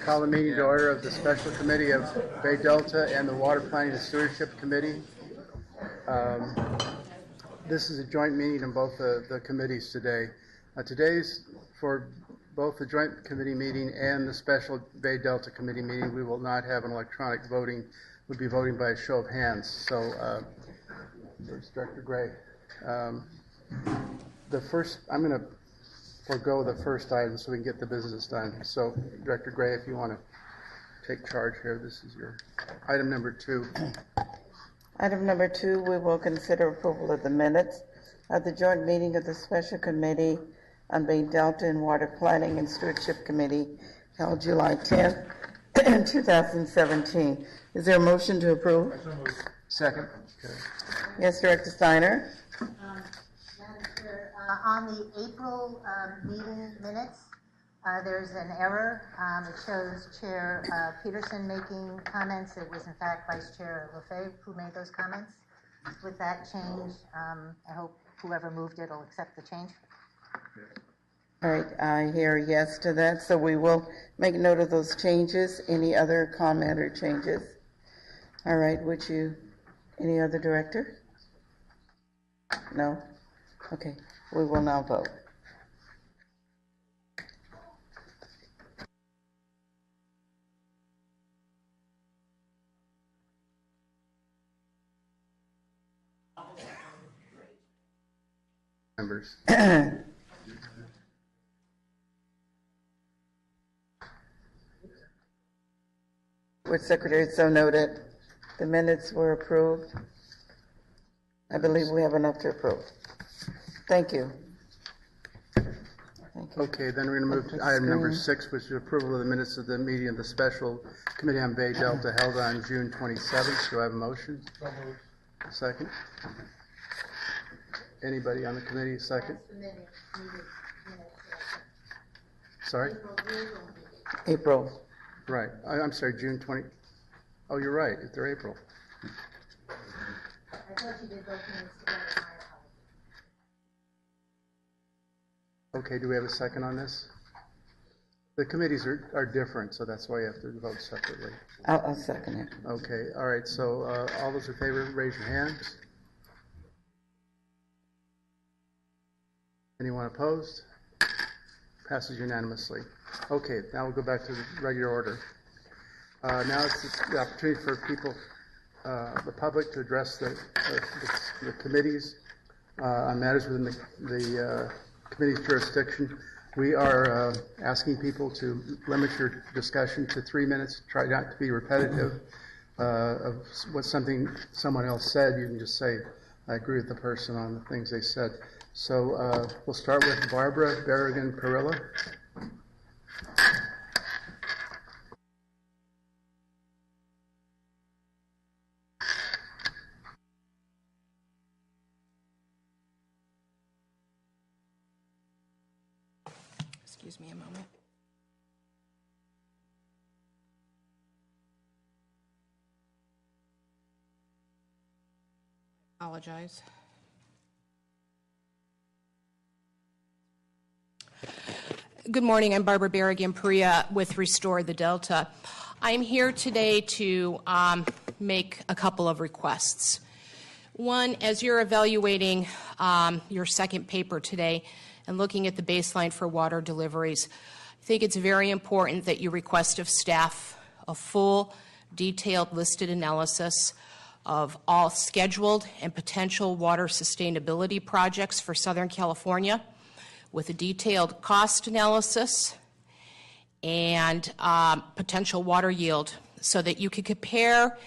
Call the meeting to order of the Special Committee of Bay Delta and the Water Planning and Stewardship Committee. This is a joint meeting of both the committees today. Today's for both the joint committee meeting and the Special Bay Delta Committee meeting. We will not have an electronic voting. We'll be voting by a show of hands. So, first, Director Gray. I'm going to forego the first item so we can get the business done. So, Director Gray, if you want to take charge here, this is your item number 2. Item number 2, we will consider approval of the minutes of the joint meeting of the Special Committee on Bay Delta and Water Planning and Stewardship Committee held July 10th, 2017. Is there a motion to approve? Second. Okay. Yes, Director Steiner. Madam Chair, on the April meeting minutes, there's an error. It shows Chair Peterson making comments. It was in fact Vice Chair Lefebvre who made those comments. With that change, I hope whoever moved it will accept the change. All right, I hear yes to that, so we will make note of those changes. Any other comment or changes? All right, any other director? No? Okay, we will now vote. Members. With Secretary so noted, the minutes were approved. I believe we have enough to approve. Thank you. Okay, then we're going to move to item number 6, which is approval of the minutes of the meeting of the Special Committee on Bay Delta held on June 27th. Do I have a motion? Second. Anybody on the committee? Second. Sorry? April. Right. I'm sorry, June 20. Oh, you're right. They're April. I thought you did both minutes together. Okay, do we have a second on this? The committees are different, so that's why you have to vote separately. I'll second it. Okay, all right. So all those in favor, raise your hands. Anyone opposed? Passes unanimously. Okay, now we'll go back to the regular order. Now it's the opportunity for people, the public, to address the committees on matters within the committee's jurisdiction. We are asking people to limit your discussion to 3 minutes. Try not to be repetitive of what someone else said. You can just say, I agree with the person on the things they said. So we'll start with Barbara Berrigan-Perilla. Excuse me a moment. Apologize. Good morning. I'm Barbara Berrigan-Perilla with Restore the Delta. I'm here today to make a couple of requests. One, as you're evaluating your second paper today and looking at the baseline for water deliveries, I think it's very important that you request of staff a full, detailed listed analysis of all scheduled and potential water sustainability projects for Southern California, with a detailed cost analysis and potential water yield, so that you can compare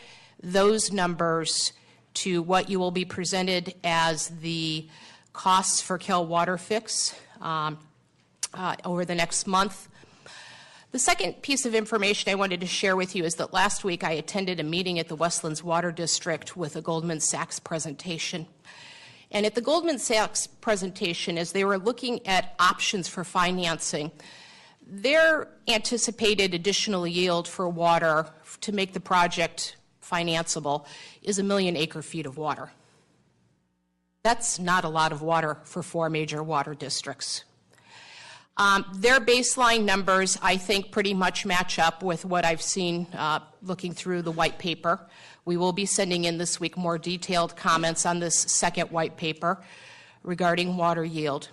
those numbers to what you will be presented as the costs for Cal Water Fix over the next month. The second piece of information I wanted to share with you is that last week I attended a meeting at the Westlands Water District with a Goldman Sachs presentation. And at the Goldman Sachs presentation, as they were looking at options for financing, their anticipated additional yield for water to make the project financeable is 1 million acre-feet of water. That's not a lot of water for 4 major water districts. Their baseline numbers, I think, pretty much match up with what I've seen looking through the white paper. We will be sending in this week more detailed comments on this second white paper regarding water yield.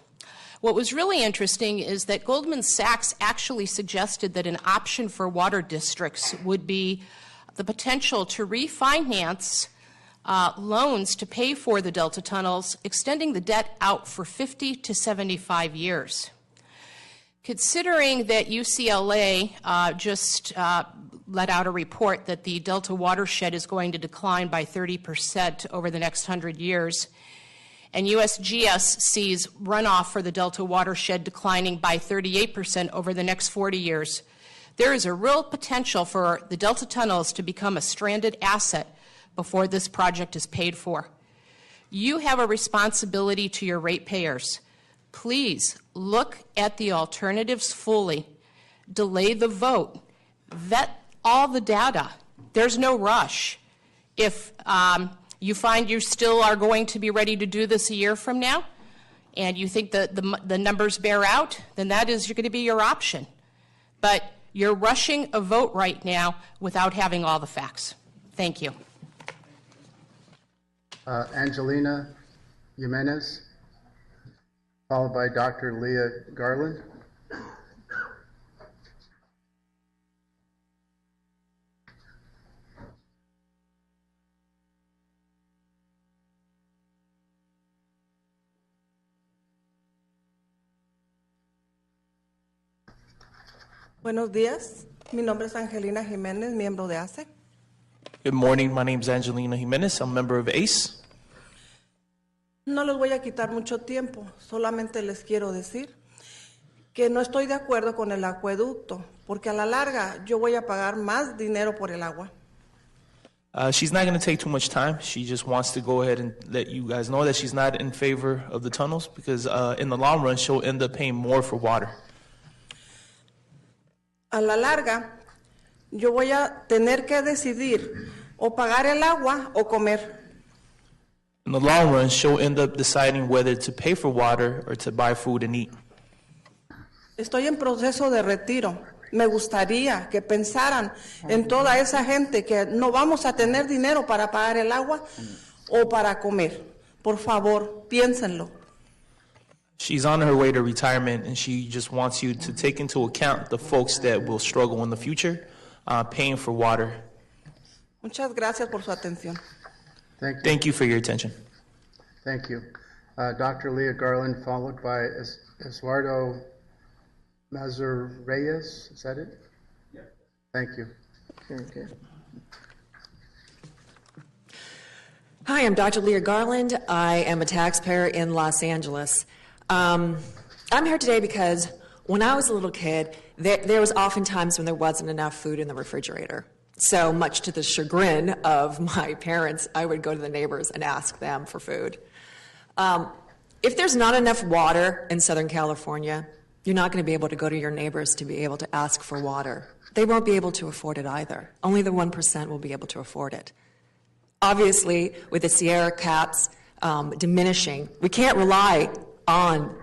What was really interesting is that Goldman Sachs actually suggested that an option for water districts would be the potential to refinance loans to pay for the Delta tunnels, extending the debt out for 50 to 75 years. Considering that UCLA just let out a report that the Delta watershed is going to decline by 30% over the next 100 years, and USGS sees runoff for the Delta watershed declining by 38% over the next 40 years, there is a real potential for the Delta tunnels to become a stranded asset before this project is paid for. You have a responsibility to your ratepayers. Please look at the alternatives fully. Delay the vote. Vet all the data. There's no rush. If you find you still are going to be ready to do this a year from now, and you think that the numbers bear out, then that is going to be your option. But you're rushing a vote right now without having all the facts. Thank you. Angelina Jimenez, followed by Dr. Leah Garland. Buenos días, mi nombre es Angelina Jiménez, miembro de ACE. Good morning, my name is Angelina Jimenez, I'm a member of ACE. No les voy a quitar mucho tiempo, solamente les quiero decir que no estoy de acuerdo con el acueducto, porque a la larga yo voy a pagar más dinero por el agua. She's not going to take too much time. She just wants to go ahead and let you guys know that she's not in favor of the tunnels because in the long run, she'll end up paying more for water. A la larga, yo voy a tener que decidir o pagar el agua o comer. In the long run, she'll end up deciding whether to pay for water or to buy food and eat. Estoy en proceso de retiro. Me gustaría que pensaran en toda esa gente que no vamos a tener dinero para pagar el agua o para comer. Por favor, piénsenlo. She's on her way to retirement, and she just wants you to take into account the folks that will struggle in the future paying for water. Muchas gracias por su atención. Thank you for your attention. Thank you. Dr. Leah Garland, followed by Eduardo Mazur Reyes. Is that it? Yeah. Thank you. Very good. Hi, I'm Dr. Leah Garland. I am a taxpayer in Los Angeles. I'm here today because when I was a little kid, there was often times when there wasn't enough food in the refrigerator. So much to the chagrin of my parents, I would go to the neighbors and ask them for food. If there's not enough water in Southern California, you're not going to be able to go to your neighbors to be able to ask for water. They won't be able to afford it either. Only the 1% will be able to afford it. Obviously, with the Sierra caps diminishing, we can't rely on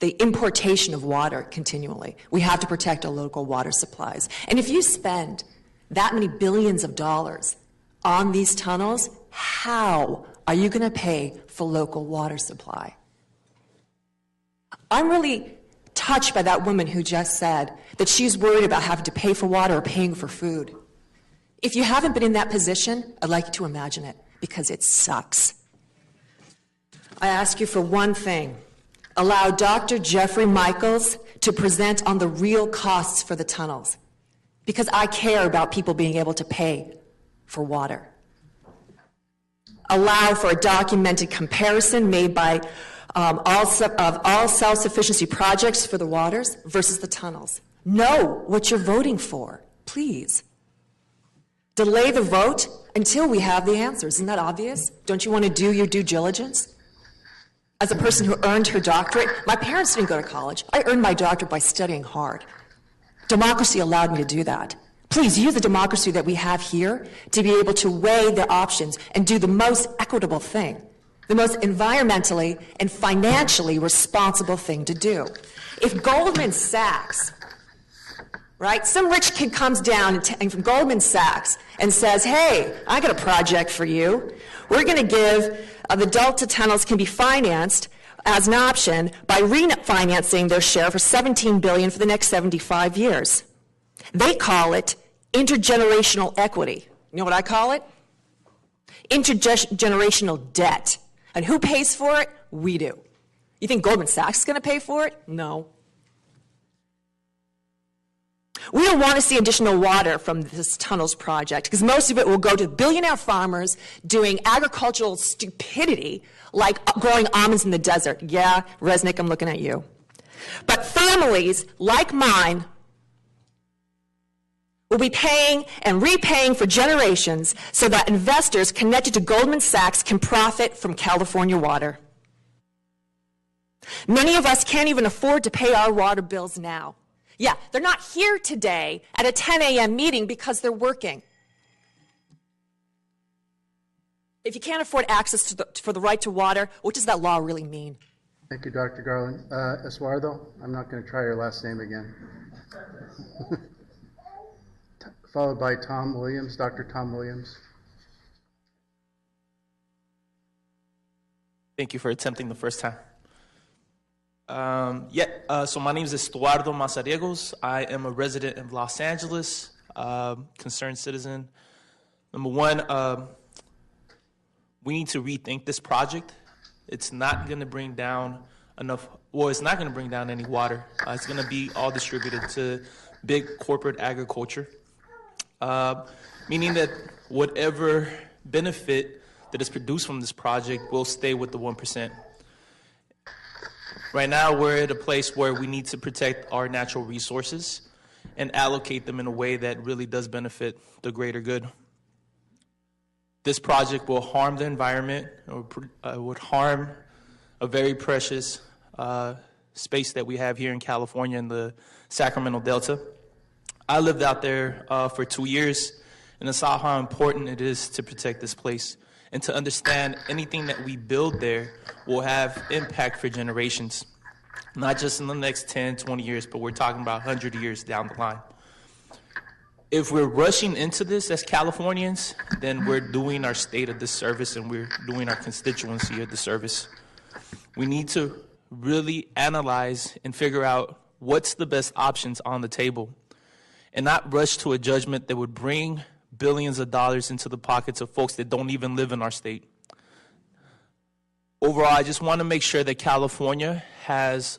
the importation of water continually. We have to protect our local water supplies. And if you spend that many billions of dollars on these tunnels, how are you going to pay for local water supply? I'm really touched by that woman who just said that she's worried about having to pay for water or paying for food. If you haven't been in that position, I'd like you to imagine it, because it sucks. I ask you for one thing. Allow Dr. Jeffrey Michaels to present on the real costs for the tunnels, because I care about people being able to pay for water. Allow for a documented comparison made by all self-sufficiency projects for the waters versus the tunnels. Know what you're voting for, please. Delay the vote until we have the answers. Isn't that obvious? Don't you want to do your due diligence? As a person who earned her doctorate, my parents didn't go to college. I earned my doctorate by studying hard. Democracy allowed me to do that. Please use the democracy that we have here to be able to weigh the options and do the most equitable thing. the most environmentally and financially responsible thing to do. If Goldman Sachs, right, some rich kid comes down from Goldman Sachs and says, hey, I got a project for you. We're going to give the Delta tunnels can be financed as an option by refinancing their share for $17 billion for the next 75 years. They call it intergenerational equity. You know what I call it? Intergenerational debt. And who pays for it? We do. You think Goldman Sachs is going to pay for it? No. We don't want to see additional water from this tunnels project because most of it will go to billionaire farmers doing agricultural stupidity like growing almonds in the desert. Yeah, Resnick, I'm looking at you. But families like mine will be paying and repaying for generations so that investors connected to Goldman Sachs can profit from California water. Many of us can't even afford to pay our water bills now. Yeah, they're not here today at a 10 a.m. meeting because they're working. If you can't afford access for the right to water, what does that law really mean? Thank you, Dr. Garland. Eduardo, I'm not going to try your last name again. Followed by Tom Williams, Dr. Tom Williams. Thank you for attempting the first time. So my name is Eduardo Mazariegos. I am a resident in Los Angeles, concerned citizen. Number one, we need to rethink this project. It's not going to bring down it's not going to bring down any water. It's going to be all distributed to big corporate agriculture, meaning that whatever benefit that is produced from this project will stay with the 1%. Right now, we're at a place where we need to protect our natural resources and allocate them in a way that really does benefit the greater good. This project will harm the environment, or would harm a very precious space that we have here in California in the Sacramento Delta. I lived out there for 2 years, and I saw how important it is to protect this place and to understand anything that we build there will have impact for generations, not just in the next 10, 20 years, but we're talking about 100 years down the line. If we're rushing into this as Californians, then we're doing our state a disservice and we're doing our constituency a disservice. We need to really analyze and figure out what's the best options on the table and not rush to a judgment that would bring billions of dollars into the pockets of folks that don't even live in our state. Overall, I just want to make sure that California has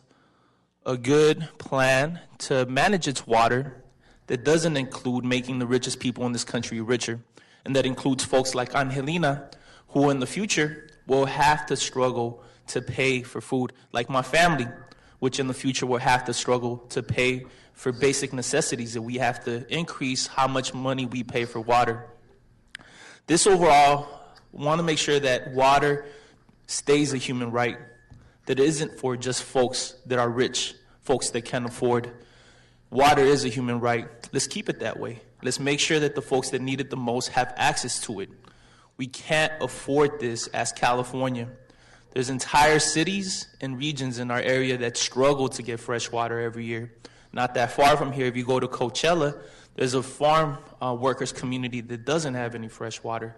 a good plan to manage its water that doesn't include making the richest people in this country richer, and that includes folks like Angelina, who in the future will have to struggle to pay for food, like my family, which in the future will have to struggle to pay for basic necessities, that we have to increase how much money we pay for water. This overall, want to make sure that water stays a human right, that it isn't for just folks that are rich, folks that can afford. Water is a human right. Let's keep it that way. Let's make sure that the folks that need it the most have access to it. We can't afford this as California. There's entire cities and regions in our area that struggle to get fresh water every year. Not that far from here, if you go to Coachella, there's a farm workers community that doesn't have any fresh water.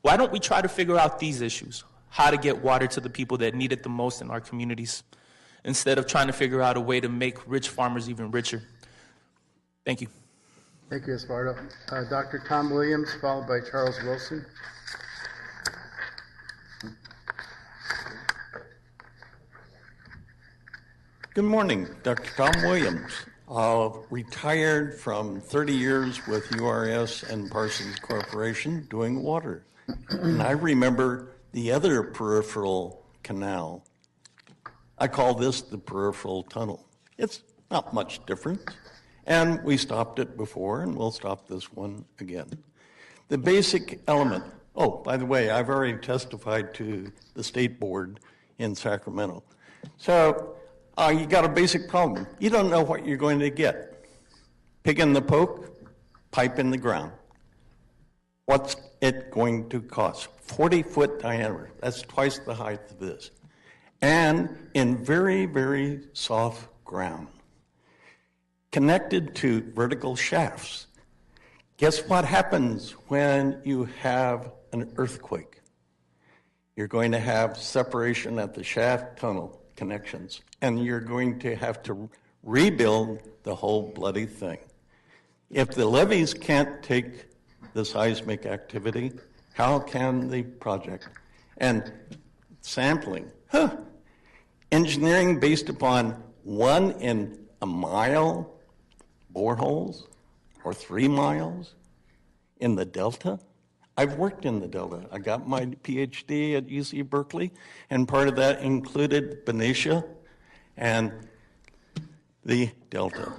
Why don't we try to figure out these issues? How to get water to the people that need it the most in our communities, instead of trying to figure out a way to make rich farmers even richer. Thank you. Thank you, Eduardo. Dr. Tom Williams, followed by Charles Wilson. Good morning, Dr. Tom Williams. Retired from 30 years with URS and Parsons Corporation doing water. And I remember the other peripheral canal. I call this the peripheral tunnel. It's not much different. And we stopped it before, and we'll stop this one again. The basic element, oh, by the way, I've already testified to the state board in Sacramento. So you got a basic problem. You don't know what you're going to get. Pig in the poke, pipe in the ground. What's it going to cost? 40-foot diameter. That's twice the height of this. And in very, very soft ground. Connected to vertical shafts. Guess what happens when you have an earthquake? You're going to have separation at the shaft tunnel connections, and you're going to have to rebuild the whole bloody thing. If the levees can't take the seismic activity, how can the project? And sampling, engineering based upon 1 in a mile boreholes or 3 miles in the Delta? I've worked in the Delta. I got my PhD at UC Berkeley, and part of that included Benicia and the Delta.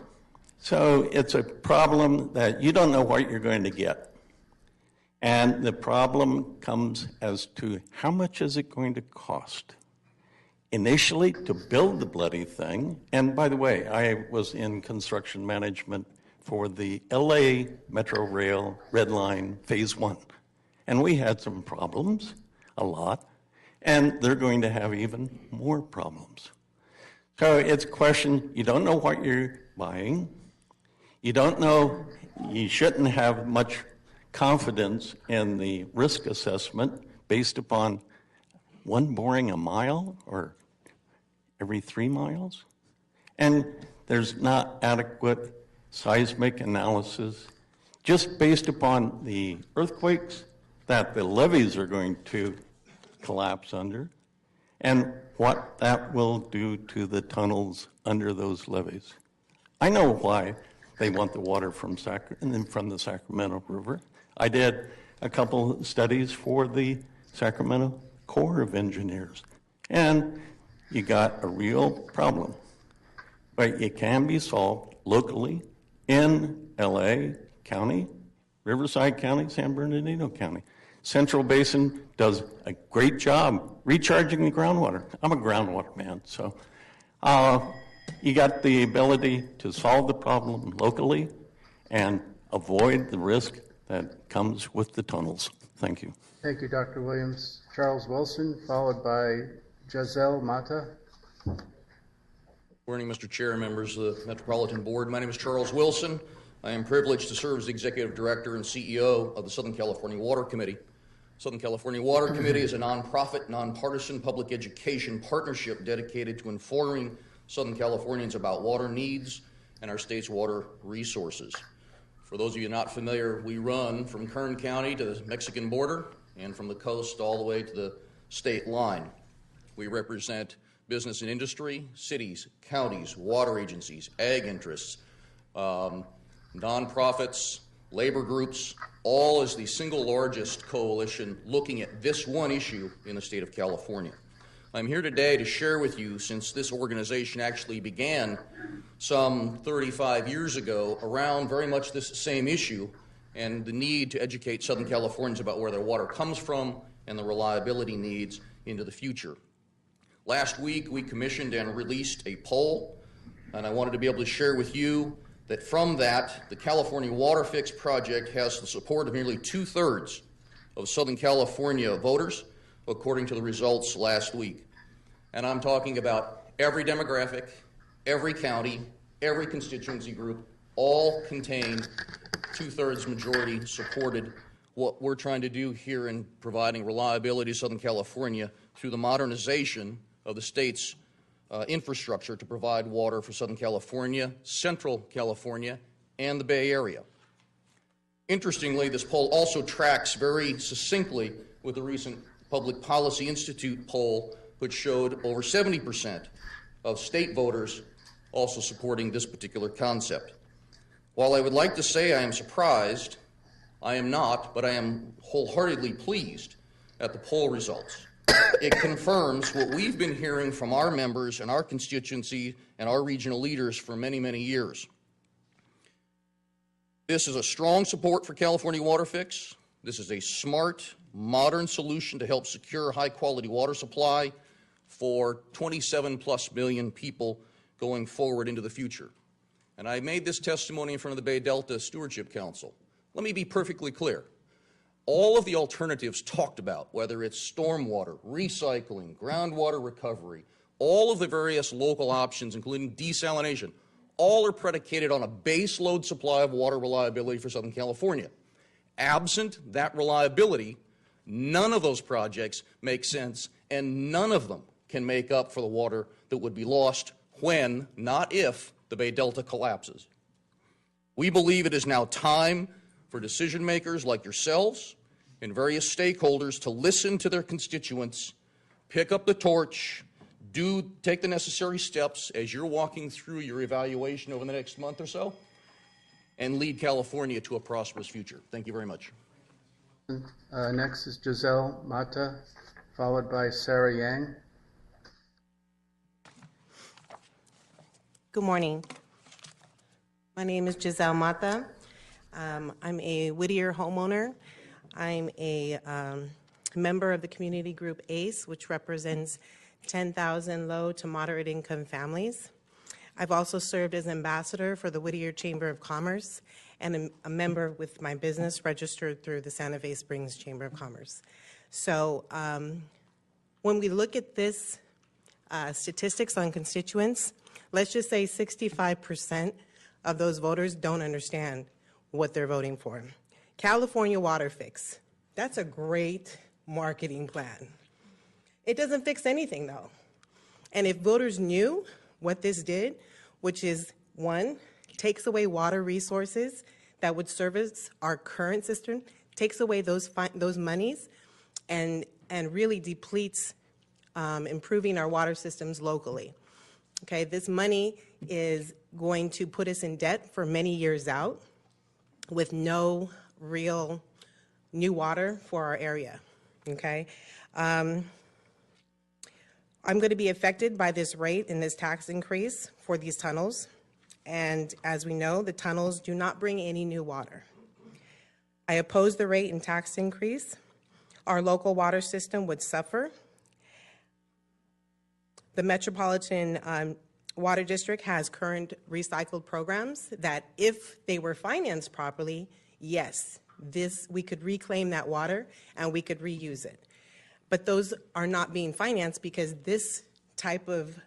So it's a problem that you don't know what you're going to get. And the problem comes as to how much is it going to cost? Initially, to build the bloody thing, and by the way, I was in construction management for the LA Metro Rail Red Line Phase 1. And we had some problems, a lot, and they're going to have even more problems. So it's a question, you don't know what you're buying. You don't know, you shouldn't have much confidence in the risk assessment based upon 1 boring a mile or every 3 miles. And there's not adequate seismic analysis just based upon the earthquakes that the levees are going to collapse under and what that will do to the tunnels under those levees. I know why they want the water from the Sacramento River. I did a couple studies for the Sacramento Corps of Engineers, and you got a real problem. But it can be solved locally in LA County, Riverside County, San Bernardino County. Central Basin does a great job recharging the groundwater. I'm a groundwater man, so you got the ability to solve the problem locally and avoid the risk that comes with the tunnels. Thank you. Thank you, Dr. Williams. Charles Wilson, followed by Giselle Mata. Good morning, Mr. Chair and members of the Metropolitan Board. My name is Charles Wilson. I am privileged to serve as Executive Director and CEO of the Southern California Water Committee. Southern California Water Committee is a nonprofit, nonpartisan public education partnership dedicated to informing Southern Californians about water needs and our state's water resources. For those of you not familiar, we run from Kern County to the Mexican border and from the coast all the way to the state line. We represent business and industry, cities, counties, water agencies, ag interests, nonprofits, labor groups, all as the single largest coalition looking at this one issue in the state of California. I'm here today to share with you, since this organization actually began some 35 years ago around very much this same issue and the need to educate Southern Californians about where their water comes from and the reliability needs into the future. Last week, we commissioned and released a poll, and I wanted to be able to share with you that from that, the California Water Fix project has the support of nearly 2/3 of Southern California voters, according to the results last week. And I'm talking about every demographic, every county, every constituency group, all contained 2/3 majority supported what we're trying to do here in providing reliability to Southern California through the modernization of the state's infrastructure to provide water for Southern California, Central California, and the Bay Area. Interestingly, this poll also tracks very succinctly with the recent Public Policy Institute poll, which showed over 70% of state voters also supporting this particular concept. While I would like to say I am surprised, I am not, but I am wholeheartedly pleased at the poll results. It confirms what we've been hearing from our members and our constituency and our regional leaders for many, many years. This is a strong support for California Water Fix. This is a smart, modern solution to help secure high-quality water supply for 27+ million people going forward into the future. And I made this testimony in front of the Bay Delta Stewardship Council. Let me be perfectly clear. all of the alternatives talked about, whether it's stormwater, recycling, groundwater recovery, all of the various local options, including desalination, all are predicated on a base load supply of water reliability for Southern California. Absent that reliability, none of those projects make sense, and none of them can make up for the water that would be lost when, not if, the Bay Delta collapses. We believe it is now time for decision makers like yourselves and various stakeholders to listen to their constituents, pick up the torch, take the necessary steps as you're walking through your evaluation over the next month or so, and lead California to a prosperous future. Thank you very much. Next is Giselle Mata, followed by Sarah Yang. Good morning. My name is Giselle Mata. I'm a Whittier homeowner. I'm a member of the community group ACE, which represents 10,000 low to moderate income families. I've also served as ambassador for the Whittier Chamber of Commerce and a member with my business registered through the Santa Fe Springs Chamber of Commerce. So when we look at this statistics on constituents, let's just say 65% of those voters don't understand what they're voting for. California Water Fix, that's a great marketing plan. It doesn't fix anything though. And if voters knew what this did, which is one, takes away water resources that would service our current system, takes away those monies and really depletes improving our water systems locally. Okay, this money is going to put us in debt for many years out with no real new water for our area, okay? I'm going to be affected by this rate and this tax increase for these tunnels. And as we know, the tunnels do not bring any new water. I oppose the rate and tax increase. Our local water system would suffer. The Metropolitan Water District has current recycled programs that if they were financed properly, yes, we could reclaim that water and we could reuse it. But those are not being financed because this type of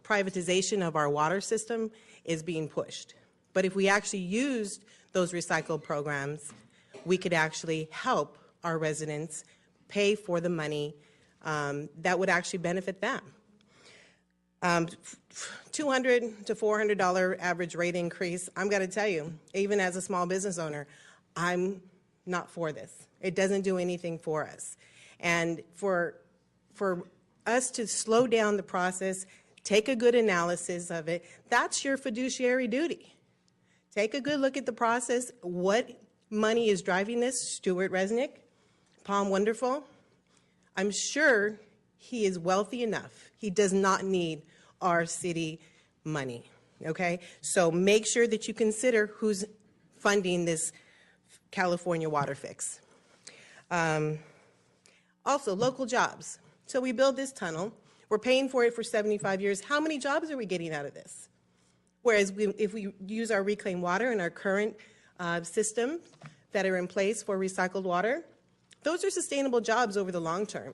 privatization of our water system is being pushed. But if we actually used those recycled programs, we could actually help our residents pay for the money that would actually benefit them. $200 to $400 average rate increase, I'm going to tell you, even as a small business owner, I'm not for this. It doesn't do anything for us. And for us to slow down the process, take a good analysis of it, that's your fiduciary duty. Take a good look at the process. What money is driving this? Stuart Resnick, Palm Wonderful. I'm sure he is wealthy enough. He does not need our city money, okay? So make sure that you consider who's funding this California Water Fix. Also, local jobs. So we build this tunnel. We're paying for it for 75 years. How many jobs are we getting out of this? Whereas if we use our reclaimed water and our current systems that are in place for recycled water, those are sustainable jobs over the long term.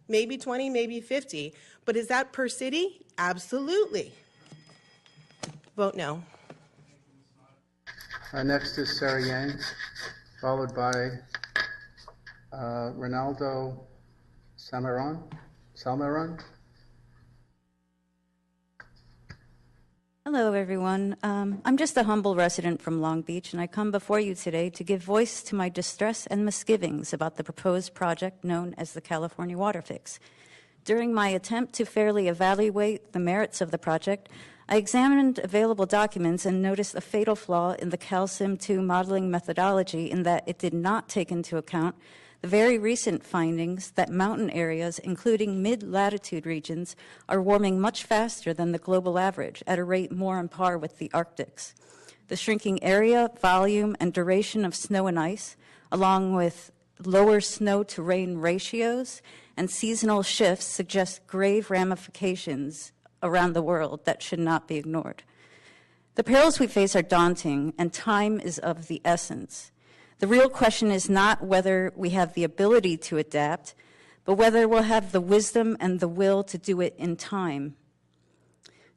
Maybe 20, maybe 50. But is that per city? Absolutely. Vote no. Next is Sarah Yang, followed by Ronaldo Salmeron. Hello, everyone. I'm just a humble resident from Long Beach, and I come before you today to give voice to my distress and misgivings about the proposed project known as the California Water Fix. During my attempt to fairly evaluate the merits of the project, I examined available documents and noticed a fatal flaw in the CalSim-2 modeling methodology in that it did not take into account the very recent findings that mountain areas, including mid-latitude regions, are warming much faster than the global average at a rate more on par with the Arctics. The shrinking area, volume, and duration of snow and ice, along with lower snow-to-rain ratios and seasonal shifts, suggest grave ramifications around the world that should not be ignored. The perils we face are daunting, and time is of the essence. The real question is not whether we have the ability to adapt, but whether we'll have the wisdom and the will to do it in time.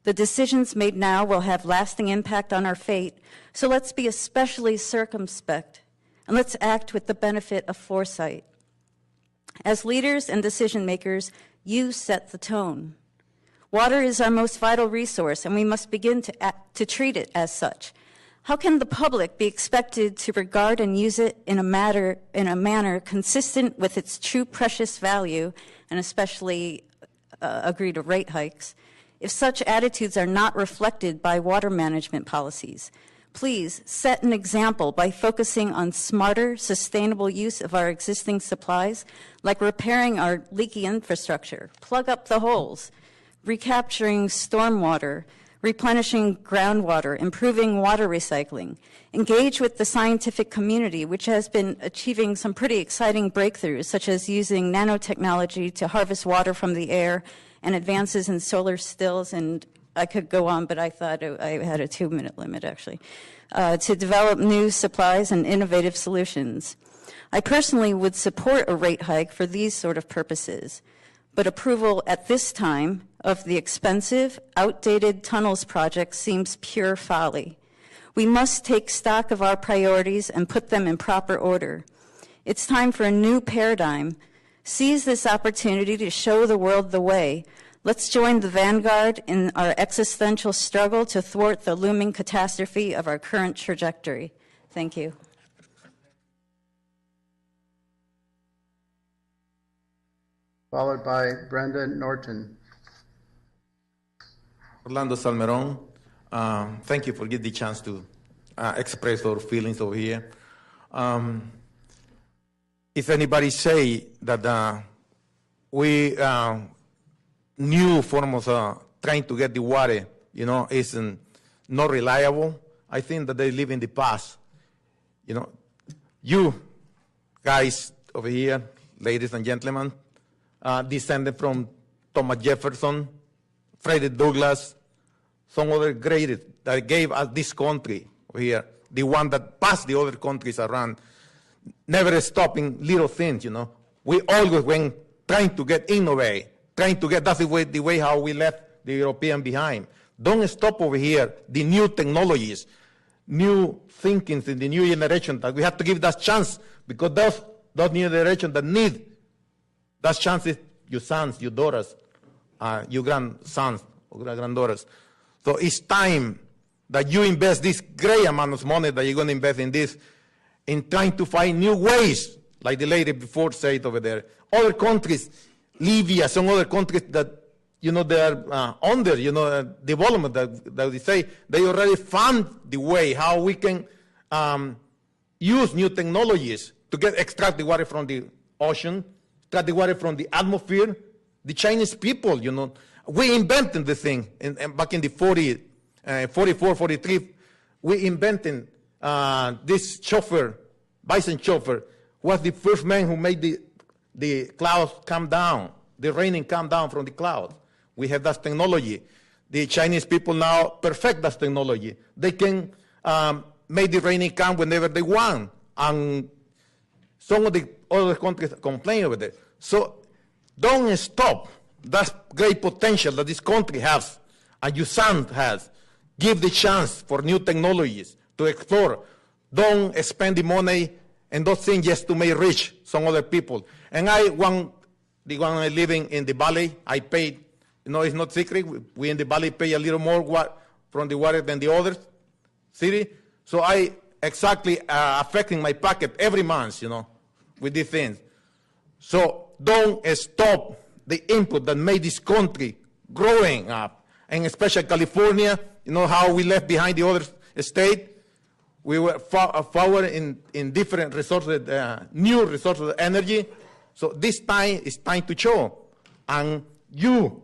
The decisions made now will have lasting impact on our fate, so let's be especially circumspect, and let's act with the benefit of foresight. As leaders and decision makers, you set the tone. Water is our most vital resource, and we must begin to treat it as such. How can the public be expected to regard and use it in a manner consistent with its true precious value, and especially agree to rate hikes, if such attitudes are not reflected by water management policies? Please set an example by focusing on smarter, sustainable use of our existing supplies, like repairing our leaky infrastructure, plug up the holes, recapturing stormwater, replenishing groundwater, improving water recycling. Engage with the scientific community, which has been achieving some pretty exciting breakthroughs, such as using nanotechnology to harvest water from the air and advances in solar stills, and I could go on, but I thought I had a 2-minute limit, actually, to develop new supplies and innovative solutions. I personally would support a rate hike for these sort of purposes, but approval at this time of the expensive, outdated tunnels project seems pure folly. We must take stock of our priorities and put them in proper order. It's time for a new paradigm. Seize this opportunity to show the world the way. Let's join the vanguard in our existential struggle to thwart the looming catastrophe of our current trajectory. Thank you. Followed by Brenda Norton. Orlando Salmeron, thank you for getting the chance to express our feelings over here. If anybody say that we new form of trying to get the water, is not reliable, I think that they live in the past. You guys over here, ladies and gentlemen, descended from Thomas Jefferson, Frederick Douglass, some other greatest that gave us this country over here, the one that passed the other countries around, never stopping little things, We always went trying to get innovate, trying to get, that's the way how we left the European behind. Don't stop over here, the new technologies, new thinkings in the new generation, that we have to give that chance, because those new generation that need that chance is your sons, your daughters, your grandsons or granddaughters. So it's time that you invest this great amount of money that you're going to invest in this, in trying to find new ways, like the lady before said over there. Other countries, Libya, some other countries that, they are under, development, that they say, they already found the way how we can use new technologies to extract the water from the ocean, extract the water from the atmosphere. The Chinese people, we invented the thing. Back in the 44, 43, we invented this chauffeur, bison chauffeur, was the first man who made the clouds come down, the raining come down from the clouds. We have that technology. The Chinese people now perfect that technology. They can make the raining come whenever they want. And some of the other countries complain over that. So don't stop that great potential that this country has and your son has. Give the chance for new technologies to explore. Don't spend the money and those things just to make rich some other people. And the one living in the valley, I paid, it's not secret, we in the valley pay a little more from the water than the other city. So I exactly affecting my pocket every month, with these things. So don't stop the input that made this country growing up, and especially California, how we left behind the other state. We were forward in different resources, new resources of energy. So this time is time to show. And you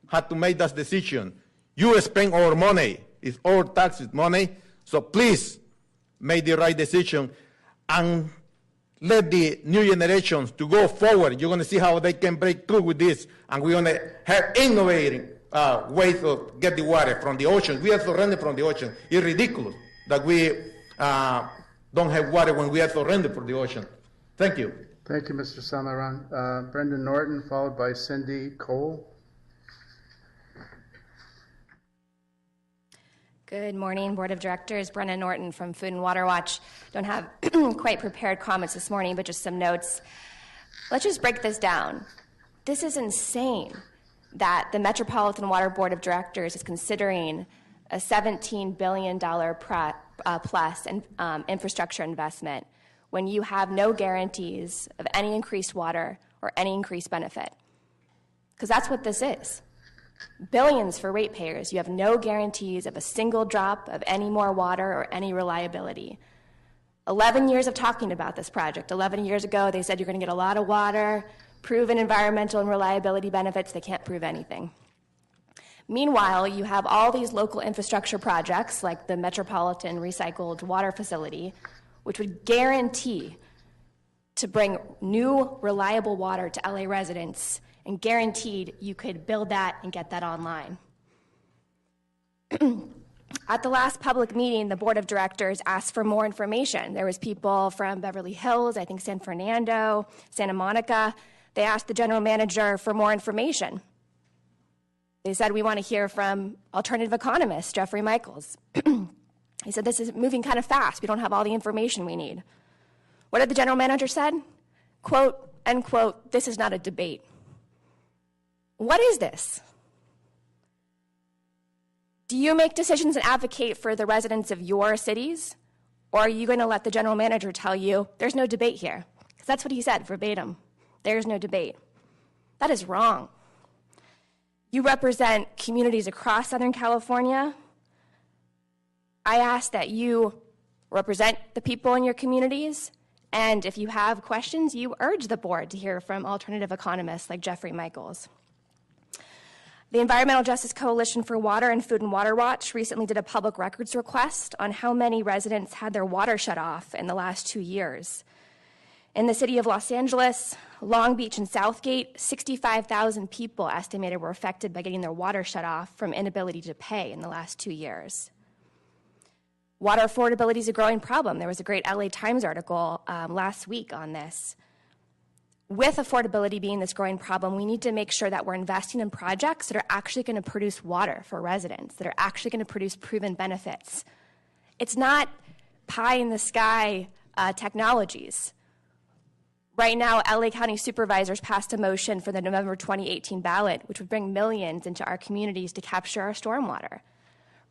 had to make that decision. You spend our money. It's our taxes money. So please make the right decision and let the new generations to go forward. You're going to see how they can break through with this. And we're going to have innovating ways to get the water from the ocean. We are surrendering from the ocean. It's ridiculous that we don't have water when we are surrendered for the ocean. Thank you. Thank you, Mr. Samaran. Brendan Norton, followed by Cindy Cole. Good morning, Board of Directors. Brenna Norton from Food and Water Watch. Don't have quite prepared comments this morning, but just some notes. Let's just break this down. This is insane that the Metropolitan Water Board of Directors is considering a $17 billion plus infrastructure investment when you have no guarantees of any increased water or any increased benefit. Because that's what this is. Billions for ratepayers. You have no guarantees of a single drop of any more water or any reliability. 11 years of talking about this project. 11 years ago, they said you're going to get a lot of water, proven environmental and reliability benefits. They can't prove anything. Meanwhile, you have all these local infrastructure projects like the Metropolitan Recycled Water Facility, which would guarantee to bring new, reliable water to LA residents, and guaranteed you could build that and get that online. At the last public meeting, the board of directors asked for more information. There was people from Beverly Hills, I think San Fernando, Santa Monica. They asked the general manager for more information. They said, we want to hear from alternative economist Jeffrey Michaels. He said, this is moving kind of fast. We don't have all the information we need. What did the general manager said? Quote, end quote, this is not a debate. What is this? Do you make decisions and advocate for the residents of your cities? Or are you going to let the general manager tell you, there's no debate here? Because that's what he said, verbatim. There's no debate. That is wrong. You represent communities across Southern California. I ask that you represent the people in your communities, and if you have questions, you urge the board to hear from alternative economists like Jeffrey Michaels. The Environmental Justice Coalition for Water and Food and Water Watch recently did a public records request on how many residents had their water shut off in the last 2 years. In the city of Los Angeles, Long Beach, and Southgate, 65,000 people estimated were affected by getting their water shut off from inability to pay in the last 2 years. Water affordability is a growing problem. There was a great LA Times article last week on this. With affordability being this growing problem, we need to make sure that we're investing in projects that are actually going to produce water for residents, that are actually going to produce proven benefits. It's not pie in the sky technologies. Right now, LA County supervisors passed a motion for the November 2018 ballot, which would bring millions into our communities to capture our stormwater.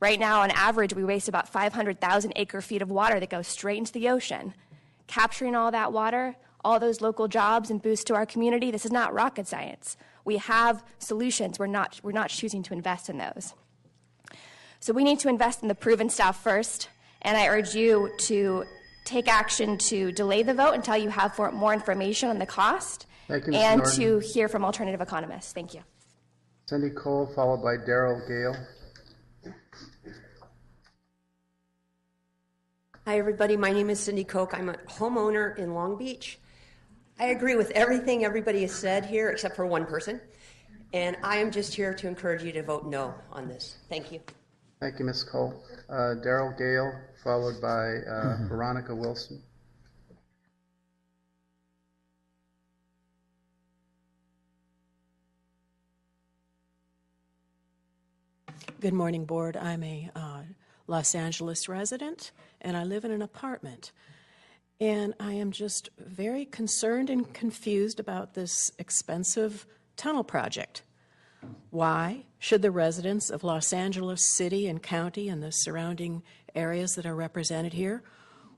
Right now, on average, we waste about 500,000 acre-feet of water that goes straight into the ocean. Capturing all that water, all those local jobs and boosts to our community, this is not rocket science. We have solutions. We're not choosing to invest in those. So we need to invest in the proven stuff first, and I urge you to take action to delay the vote until you have more information on the cost and to hear from alternative economists. Thank you. Cindy Cole, followed by Daryl Gale. Hi, everybody. My name is Cindy Koch. I'm a homeowner in Long Beach. I agree with everything everybody has said here except for one person, and I am just here to encourage you to vote no on this. Thank you. Thank you, Ms. Cole. Daryl Gale, followed by Veronica Wilson. Good morning, Board. I'm a Los Angeles resident, and I live in an apartment. And I am just very concerned and confused about this expensive tunnel project. Why should the residents of Los Angeles City and County and the surrounding areas that are represented here,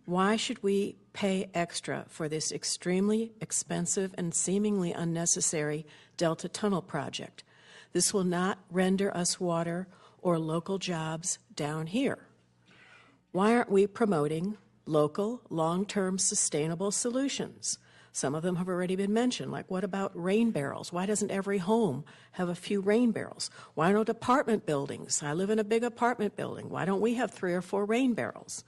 why should we pay extra for this extremely expensive and seemingly unnecessary Delta Tunnel project? This will not render us water or local jobs down here. Why aren't we promoting local, long-term, sustainable solutions? Some of them have already been mentioned, like what about rain barrels? Why doesn't every home have a few rain barrels? Why don't apartment buildings? I live in a big apartment building. Why don't we have 3 or 4 rain barrels?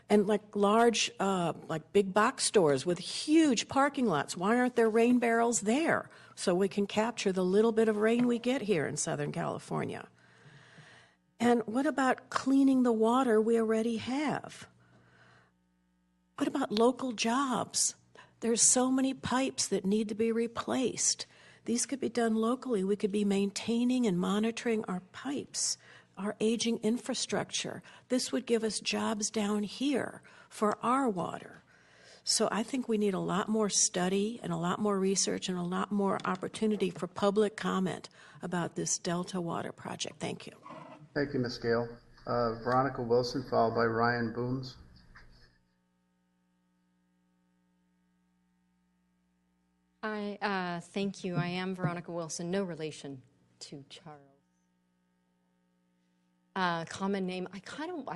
And like large, like big box stores with huge parking lots, why aren't there rain barrels there so we can capture the little bit of rain we get here in Southern California? And what about cleaning the water we already have? What about local jobs? There's so many pipes that need to be replaced. These could be done locally. We could be maintaining and monitoring our pipes, our aging infrastructure. This would give us jobs down here for our water. So I think we need a lot more study and a lot more research and a lot more opportunity for public comment about this Delta Water project. Thank you. Thank you, Ms. Gale. Veronica Wilson, followed by Ryan Booms. Thank you. I am Veronica Wilson, no relation to Charles. Common name. I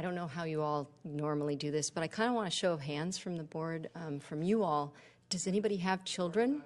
don't know how you all normally do this, but I kind of want a show of hands from the board, from you all. Does anybody have children?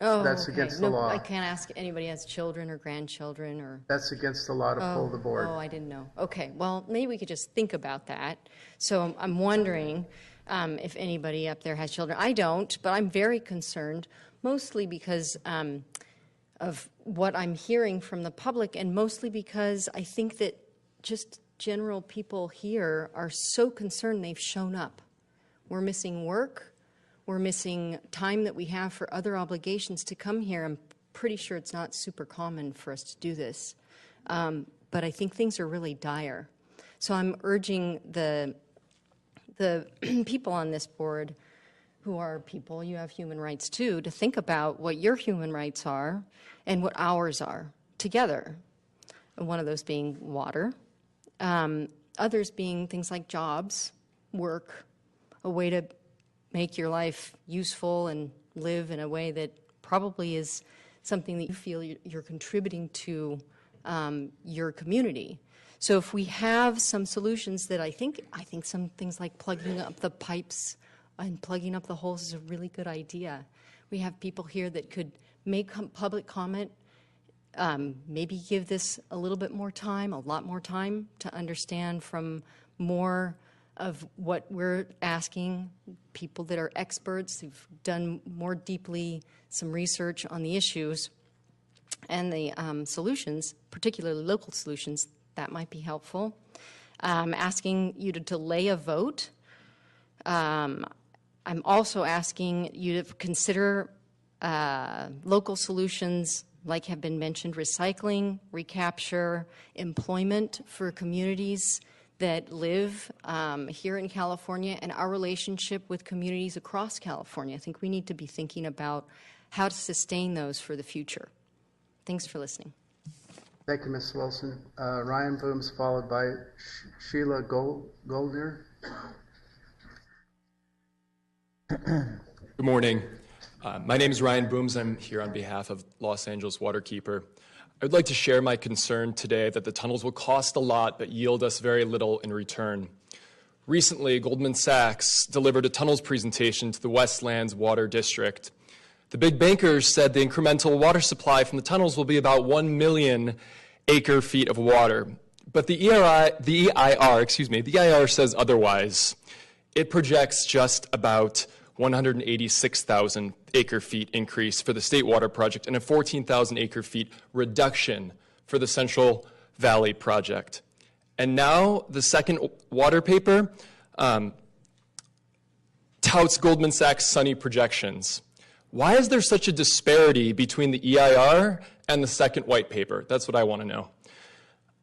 Oh, That's okay. against the law. I can't ask anybody has children or grandchildren or. That's against the law to pull the board. Oh, I didn't know. Okay, well, maybe we could just think about that. So I'm wondering if anybody up there has children. I don't, but I'm very concerned, mostly because of what I'm hearing from the public, and mostly because I think that just general people here are so concerned they've shown up. We're missing work. We're missing time that we have for other obligations to come here. I'm pretty sure it's not super common for us to do this. But I think things are really dire. So I'm urging the people on this board, who are people, you have human rights too, to think about what your human rights are and what ours are together. And one of those being water, others being things like jobs, work, a way to make your life useful and live in a way that probably is something that you feel you're contributing to your community. So if we have some solutions that I think some things like plugging up the pipes and plugging up the holes is a really good idea. We have people here that could make public comment, maybe give this a little bit more time, a lot more time, to understand from more of what we're asking, people that are experts who've done more deeply some research on the issues and the solutions, particularly local solutions. That might be helpful. Asking you to delay a vote. I'm also asking you to consider local solutions like have been mentioned, recycling, recapture, employment for communities that live here in California, and our relationship with communities across California. I think we need to be thinking about how to sustain those for the future. Thanks for listening. Thank you, Ms. Wilson. Ryan Booms, followed by Sheila Goldner. Good morning. My name is Ryan Booms. I'm here on behalf of Los Angeles Waterkeeper. I would like to share my concern today that the tunnels will cost a lot but yield us very little in return. Recently, Goldman Sachs delivered a tunnels presentation to the Westlands Water District. The big bankers said the incremental water supply from the tunnels will be about 1 million acre-feet of water. But the EIR says otherwise. It projects just about 186,000 acre-feet increase for the State Water Project and a 14,000 acre-feet reduction for the Central Valley Project. And now the second water paper touts Goldman Sachs' sunny projections. Why is there such a disparity between the EIR and the second white paper? That's what I want to know.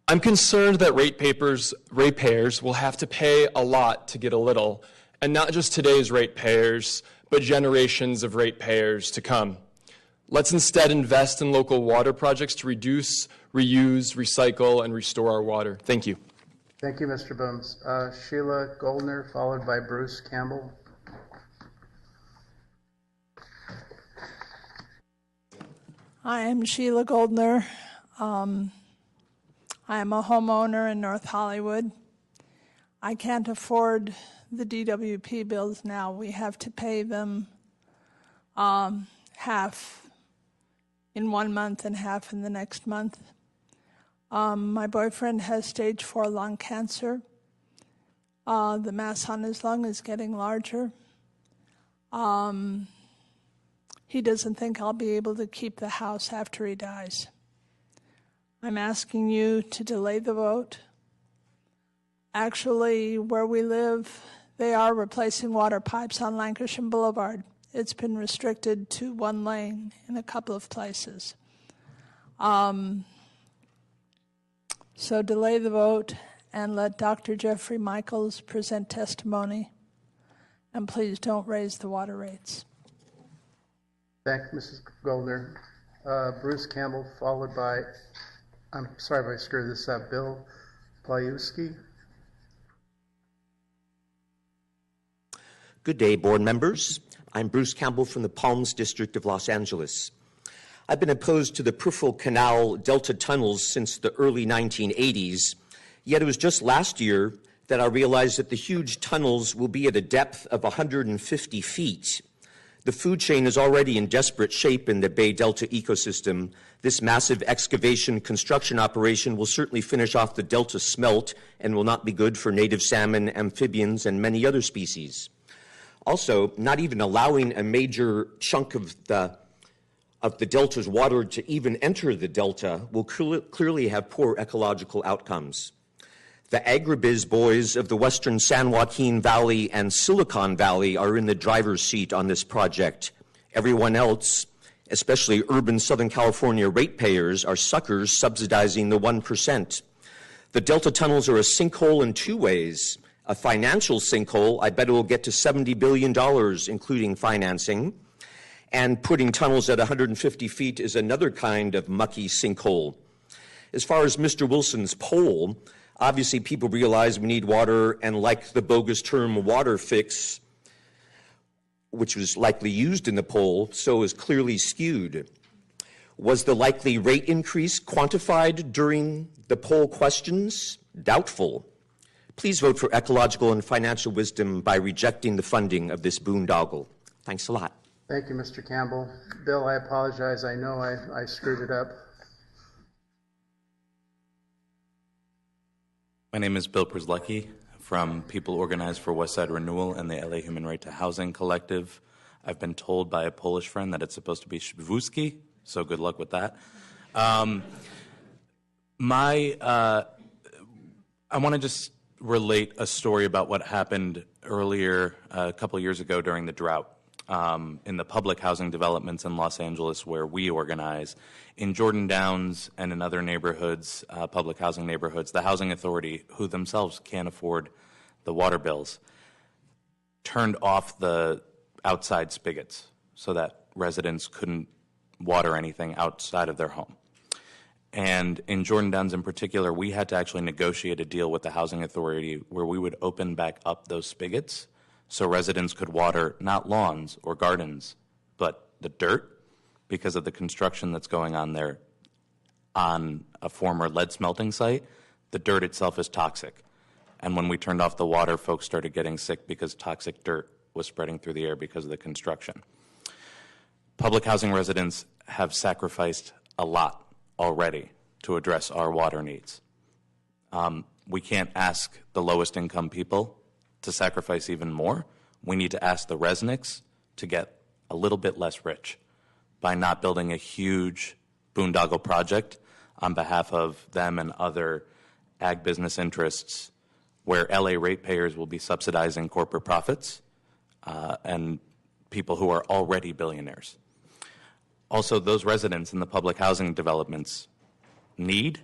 I'm concerned that ratepayers will have to pay a lot to get a little, and not just today's ratepayers, but generations of ratepayers to come. Let's instead invest in local water projects to reduce, reuse, recycle, and restore our water. Thank you. Thank you, Mr. Booms. Sheila Goldner, followed by Bruce Campbell. I am Sheila Goldner. I am a homeowner in North Hollywood. I can't afford the DWP bills now. We have to pay them half in 1 month and half in the next month. My boyfriend has stage 4 lung cancer. The mass on his lung is getting larger. He doesn't think I'll be able to keep the house after he dies. I'm asking you to delay the vote. Actually, where we live, They are replacing water pipes on Lancashire Boulevard. It's been restricted to one lane in a couple of places. So delay the vote and let Dr. Jeffrey Michaels present testimony. And please don't raise the water rates. Thank you, Mrs. Goldner. Bruce Campbell, followed by, I'm sorry if I screwed this up, Bill Plajewski. Good day, board members. I'm Bruce Campbell from the Palms District of Los Angeles. I've been opposed to the peripheral canal delta tunnels since the early 1980s, yet it was just last year that I realized that the huge tunnels will be at a depth of 150 feet. The food chain is already in desperate shape in the Bay Delta ecosystem. This massive excavation construction operation will certainly finish off the delta smelt and will not be good for native salmon, amphibians, and many other species. Also, not even allowing a major chunk of the delta's water to even enter the delta will clearly have poor ecological outcomes. The agribiz boys of the western San Joaquin Valley and Silicon Valley are in the driver's seat on this project. Everyone else, especially urban Southern California ratepayers, are suckers subsidizing the 1%. The delta tunnels are a sinkhole in two ways. A financial sinkhole, I bet it will get to $70 billion, including financing. And putting tunnels at 150 feet is another kind of mucky sinkhole. As far as Mr. Wilson's poll, obviously people realize we need water, and like the bogus term water fix, which was likely used in the poll, so is clearly skewed. Was the likely rate increase quantified during the poll questions? Doubtful. Please vote for ecological and financial wisdom by rejecting the funding of this boondoggle. Thanks a lot. Thank you, Mr. Campbell. Bill, I apologize. I know I screwed it up. My name is Bill Przlecki from People Organized for Westside Renewal and the LA Human Right to Housing Collective. I've been told by a Polish friend that it's supposed to be Szybwuski, so good luck with that. I want to just relate a story about what happened earlier, a couple years ago during the drought. In the public housing developments in Los Angeles where we organize, in Jordan Downs and in other neighborhoods, public housing neighborhoods, the housing authority, who themselves can't afford the water bills, turned off the outside spigots so that residents couldn't water anything outside of their home. And in Jordan Downs in particular, we had to actually negotiate a deal with the housing authority where we would open back up those spigots so residents could water not lawns or gardens, but the dirt, because of the construction that's going on there on a former lead smelting site. The dirt itself is toxic. And when we turned off the water, folks started getting sick because toxic dirt was spreading through the air because of the construction. Public housing residents have sacrificed a lot already to address our water needs. We can't ask the lowest income people to sacrifice even more. We need to ask the Resnicks to get a little bit less rich by not building a huge boondoggle project on behalf of them and other ag business interests where LA ratepayers will be subsidizing corporate profits and people who are already billionaires. Also, those residents in the public housing developments need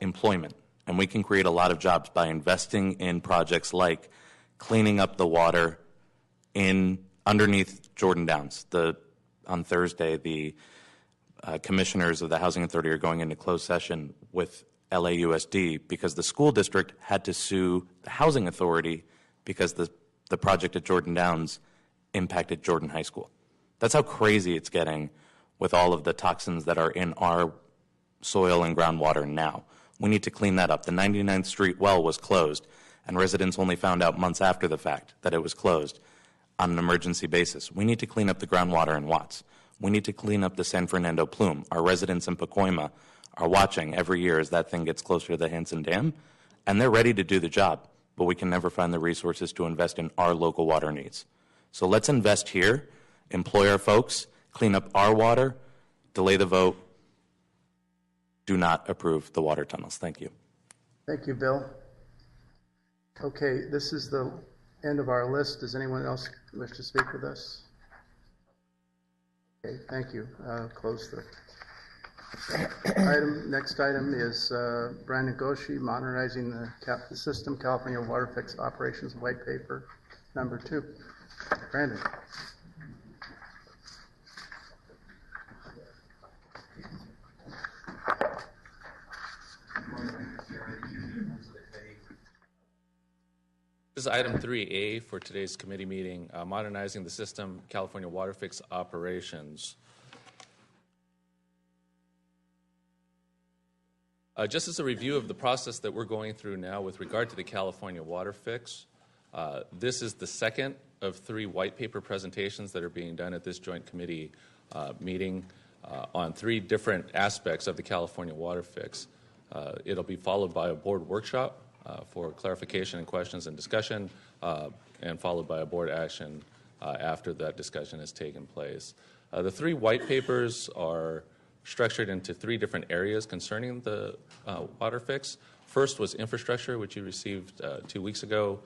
employment, and we can create a lot of jobs by investing in projects like cleaning up the water underneath Jordan Downs. On Thursday, the commissioners of the Housing Authority are going into closed session with LAUSD because the school district had to sue the Housing Authority because the project at Jordan Downs impacted Jordan High School. That's how crazy it's getting with all of the toxins that are in our soil and groundwater now. We need to clean that up. The 99th Street well was closed, and residents only found out months after the fact that it was closed on an emergency basis. We need to clean up the groundwater in Watts. We need to clean up the San Fernando plume. Our residents in Pacoima are watching every year as that thing gets closer to the Hanson Dam, and they're ready to do the job, but we can never find the resources to invest in our local water needs. So let's invest here, employ our folks, clean up our water, delay the vote, do not approve the water tunnels. Thank you. Thank you, Bill. Okay, this is the end of our list. Does anyone else wish to speak with us? Okay, thank you. Close the item. Next item is Brandon Goshi, Modernizing the System, California Water Fix Operations White Paper, number 2. Brandon. This is item 3A for today's committee meeting, Modernizing the System, California Water Fix Operations. Just as a review of the process that we're going through now with regard to the California Water Fix, this is the second of 3 white paper presentations that are being done at this joint committee meeting on 3 different aspects of the California Water Fix. It'll be followed by a board workshop for clarification and questions and discussion, and followed by a board action after that discussion has taken place. The 3 white papers are structured into 3 different areas concerning the water fix. First was infrastructure, which you received 2 weeks ago,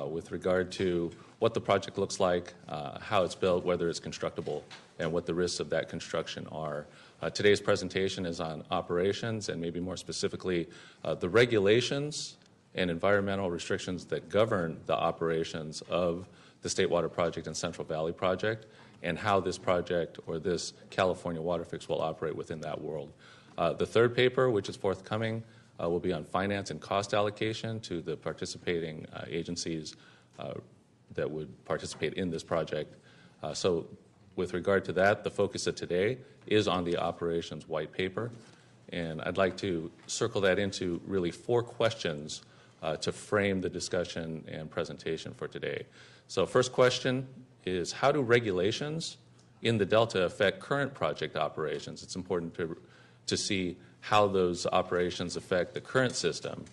with regard to what the project looks like, how it's built, whether it's constructible, and what the risks of that construction are. Today's presentation is on operations, and maybe more specifically, the regulations and environmental restrictions that govern the operations of the State Water Project and Central Valley Project, and how this project or this California Water Fix will operate within that world. The third paper, which is forthcoming, will be on finance and cost allocation to the participating agencies that would participate in this project. So with regard to that, the focus of today is on the operations white paper. And I'd like to circle that into really 4 questions to frame the discussion and presentation for today. So first question is, how do regulations in the Delta affect current project operations? It's important to see how those operations affect the current system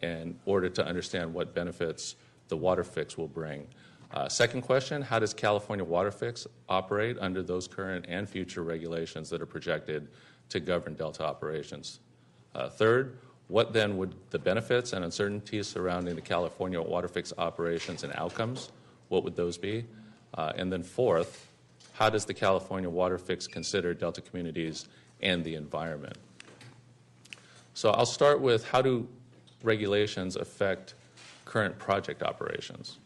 in order to understand what benefits the water fix will bring. Second question, how does California Water Fix operate under those current and future regulations that are projected to govern Delta operations? Third, what then would the benefits and uncertainties surrounding the California Water Fix operations and outcomes, what would those be? And then fourth, how does the California Water Fix consider Delta communities and the environment? So I'll start with, how do regulations affect current project operations?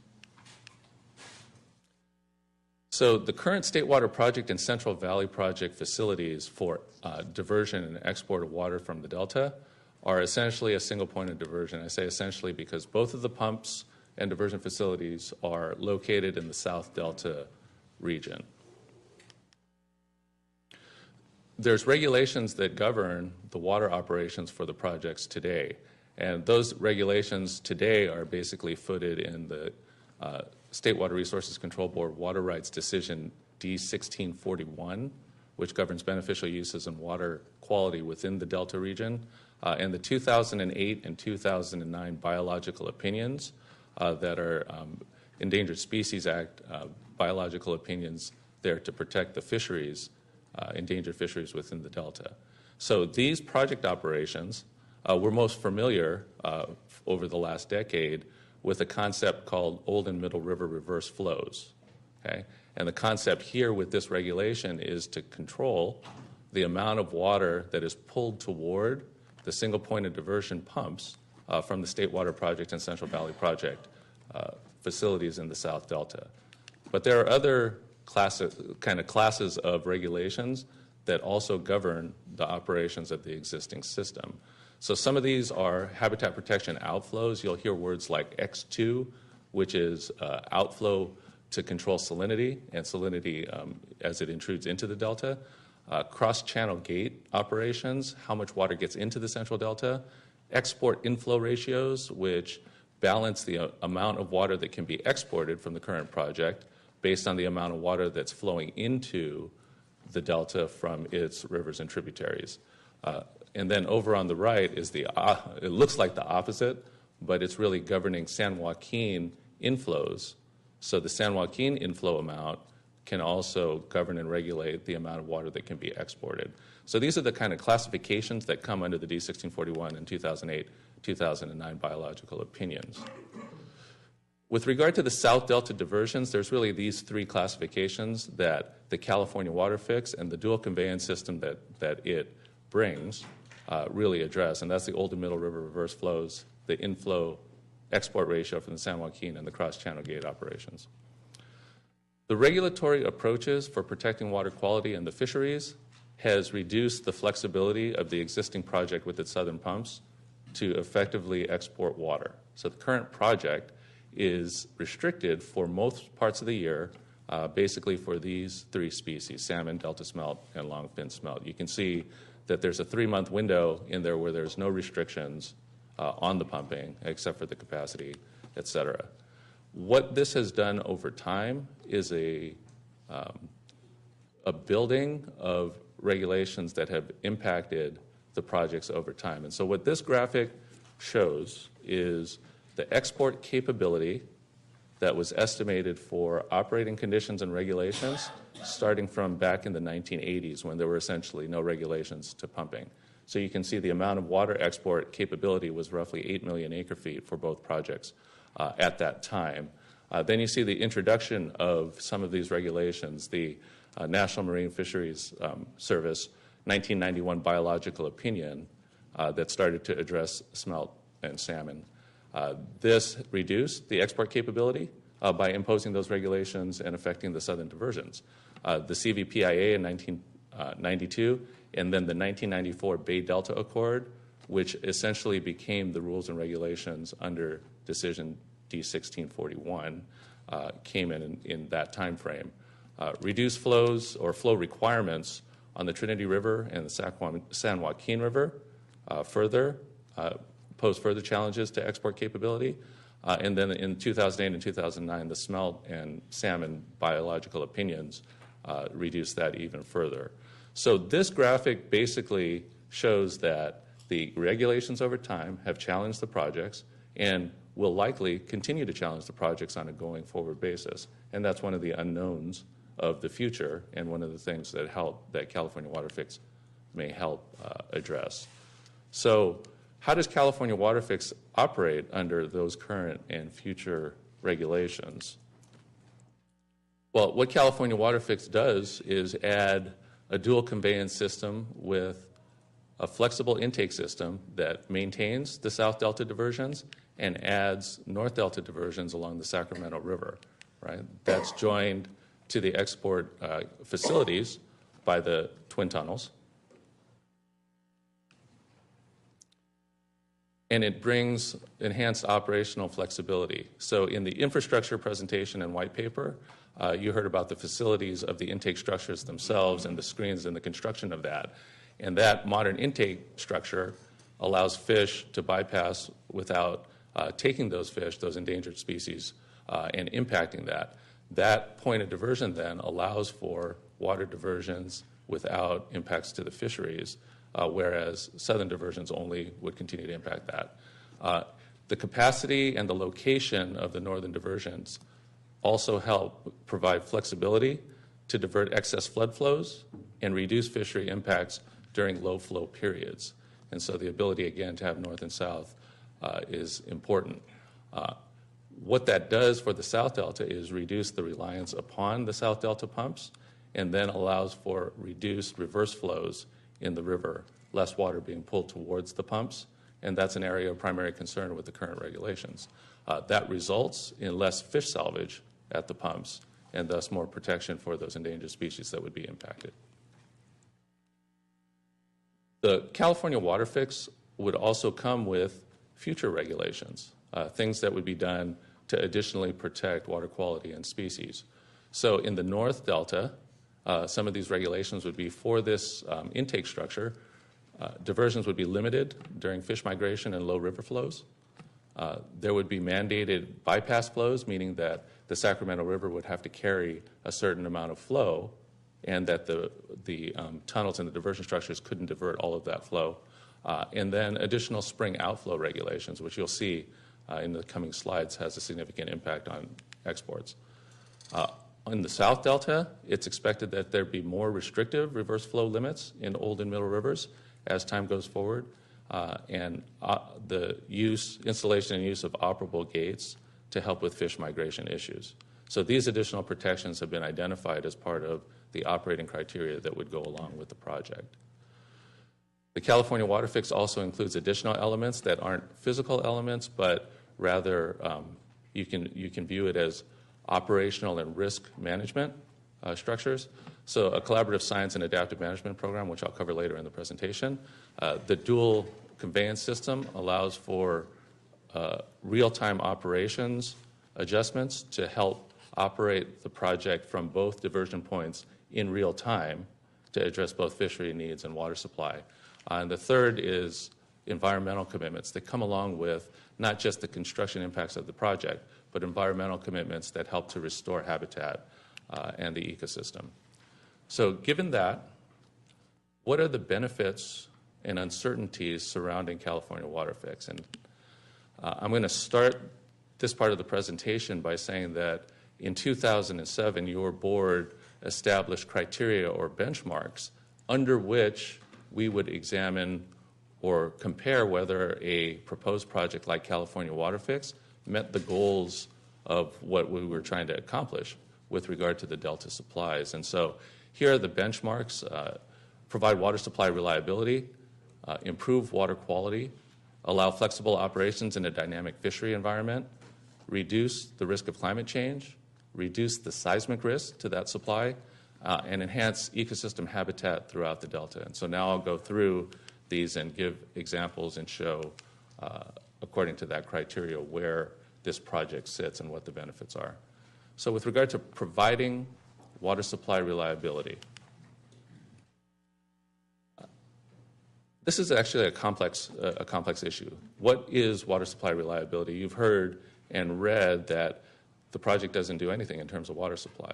So the current State Water Project and Central Valley Project facilities for diversion and export of water from the Delta are essentially a single point of diversion. I say essentially because both of the pumps and diversion facilities are located in the South Delta region. There's regulations that govern the water operations for the projects today, and those regulations today are basically footed in the State Water Resources Control Board Water Rights Decision D-1641, which governs beneficial uses and water quality within the Delta region, and the 2008 and 2009 biological opinions that are Endangered Species Act biological opinions there to protect the fisheries, endangered fisheries within the Delta. So these project operations were most familiar over the last decade with a concept called Old and Middle River reverse flows. Okay? And the concept here with this regulation is to control the amount of water that is pulled toward the single point of diversion pumps from the State Water Project and Central Valley Project facilities in the South Delta. But there are other classes of regulations that also govern the operations of the existing system. So some of these are habitat protection outflows. You'll hear words like X2, which is outflow to control salinity, and salinity as it intrudes into the Delta. Cross-channel gate operations, how much water gets into the Central Delta. Export inflow ratios, which balance the amount of water that can be exported from the current project based on the amount of water that's flowing into the Delta from its rivers and tributaries. And then over on the right is it looks like the opposite, but it's really governing San Joaquin inflows. So the San Joaquin inflow amount can also govern and regulate the amount of water that can be exported. So these are the kind of classifications that come under the D-1641 and 2008, 2009 biological opinions. With regard to the South Delta diversions, there's really these three classifications that the California Water Fix and the dual conveyance system that it brings really address, and that's the Old and Middle River reverse flows, the inflow-export ratio from the San Joaquin, and the cross-channel gate operations. The regulatory approaches for protecting water quality in the fisheries has reduced the flexibility of the existing project with its southern pumps to effectively export water. So the current project is restricted for most parts of the year, basically for these three species, salmon, delta smelt, and longfin smelt. You can see that there's a 3-month window in there where there's no restrictions on the pumping except for the capacity, et cetera. What this has done over time is a building of regulations that have impacted the projects over time. And so what this graphic shows is the export capability that was estimated for operating conditions and regulations starting from back in the 1980s when there were essentially no regulations to pumping. So you can see the amount of water export capability was roughly 8 million acre-feet for both projects at that time. Then you see the introduction of some of these regulations, the National Marine Fisheries Service 1991 biological opinion that started to address smelt and salmon. This reduced the export capability by imposing those regulations and affecting the southern diversions. The CVPIA in 1992 and then the 1994 Bay Delta Accord, which essentially became the rules and regulations under decision D1641, came in that time frame. Reduced flows or flow requirements on the Trinity River and the San Joaquin River pose further challenges to export capability. And then in 2008 and 2009, the smelt and salmon biological opinions reduced that even further. So this graphic basically shows that the regulations over time have challenged the projects and will likely continue to challenge the projects on a going forward basis. And that's one of the unknowns of the future and one of the things that California Water Fix may help address. So how does California Water Fix operate under those current and future regulations? Well, what California Water Fix does is add a dual conveyance system with a flexible intake system that maintains the South Delta diversions and adds North Delta diversions along the Sacramento River, right? That's joined to the export facilities by the twin tunnels. And it brings enhanced operational flexibility. So in the infrastructure presentation and white paper, you heard about the facilities of the intake structures themselves and the screens and the construction of that. And that modern intake structure allows fish to bypass without taking those fish, those endangered species, and impacting that. That point of diversion then allows for water diversions without impacts to the fisheries, whereas southern diversions only would continue to impact that. The capacity and the location of the northern diversions also help provide flexibility to divert excess flood flows and reduce fishery impacts during low flow periods. And so the ability, again, to have north and south is important. What that does for the South Delta is reduce the reliance upon the South Delta pumps and then allows for reduced reverse flows in the river, less water being pulled towards the pumps, and that's an area of primary concern with the current regulations. That results in less fish salvage at the pumps and thus more protection for those endangered species that would be impacted. The California Water Fix would also come with future regulations, things that would be done to additionally protect water quality and species. So in the North Delta, some of these regulations would be for this intake structure. Diversions would be limited during fish migration and low river flows. There would be mandated bypass flows, meaning that the Sacramento River would have to carry a certain amount of flow and that the tunnels and the diversion structures couldn't divert all of that flow. And then additional spring outflow regulations, which you'll see in the coming slides has a significant impact on exports. In the South Delta, it's expected that there be more restrictive reverse flow limits in Old and Middle Rivers as time goes forward, and the installation and use of operable gates to help with fish migration issues. So these additional protections have been identified as part of the operating criteria that would go along with the project. The California Water Fix also includes additional elements that aren't physical elements, but rather you can view it as operational and risk management structures. So a collaborative science and adaptive management program, which I'll cover later in the presentation. The dual conveyance system allows for real-time operations adjustments to help operate the project from both diversion points in real time to address both fishery needs and water supply. And the third is environmental commitments that come along with not just the construction impacts of the project, but environmental commitments that help to restore habitat and the ecosystem. So given that, what are the benefits and uncertainties surrounding California Water Fix? And I'm going to start this part of the presentation by saying that in 2007, your board established criteria or benchmarks under which we would examine or compare whether a proposed project like California Water Fix met the goals of what we were trying to accomplish with regard to the Delta supplies. And so here are the benchmarks: provide water supply reliability, improve water quality, allow flexible operations in a dynamic fishery environment, reduce the risk of climate change, reduce the seismic risk to that supply, and enhance ecosystem habitat throughout the Delta. And so now I'll go through these and give examples and show, according to that criteria, where this project sits and what the benefits are. So with regard to providing water supply reliability, this is actually a complex issue. What is water supply reliability? You've heard and read that the project doesn't do anything in terms of water supply,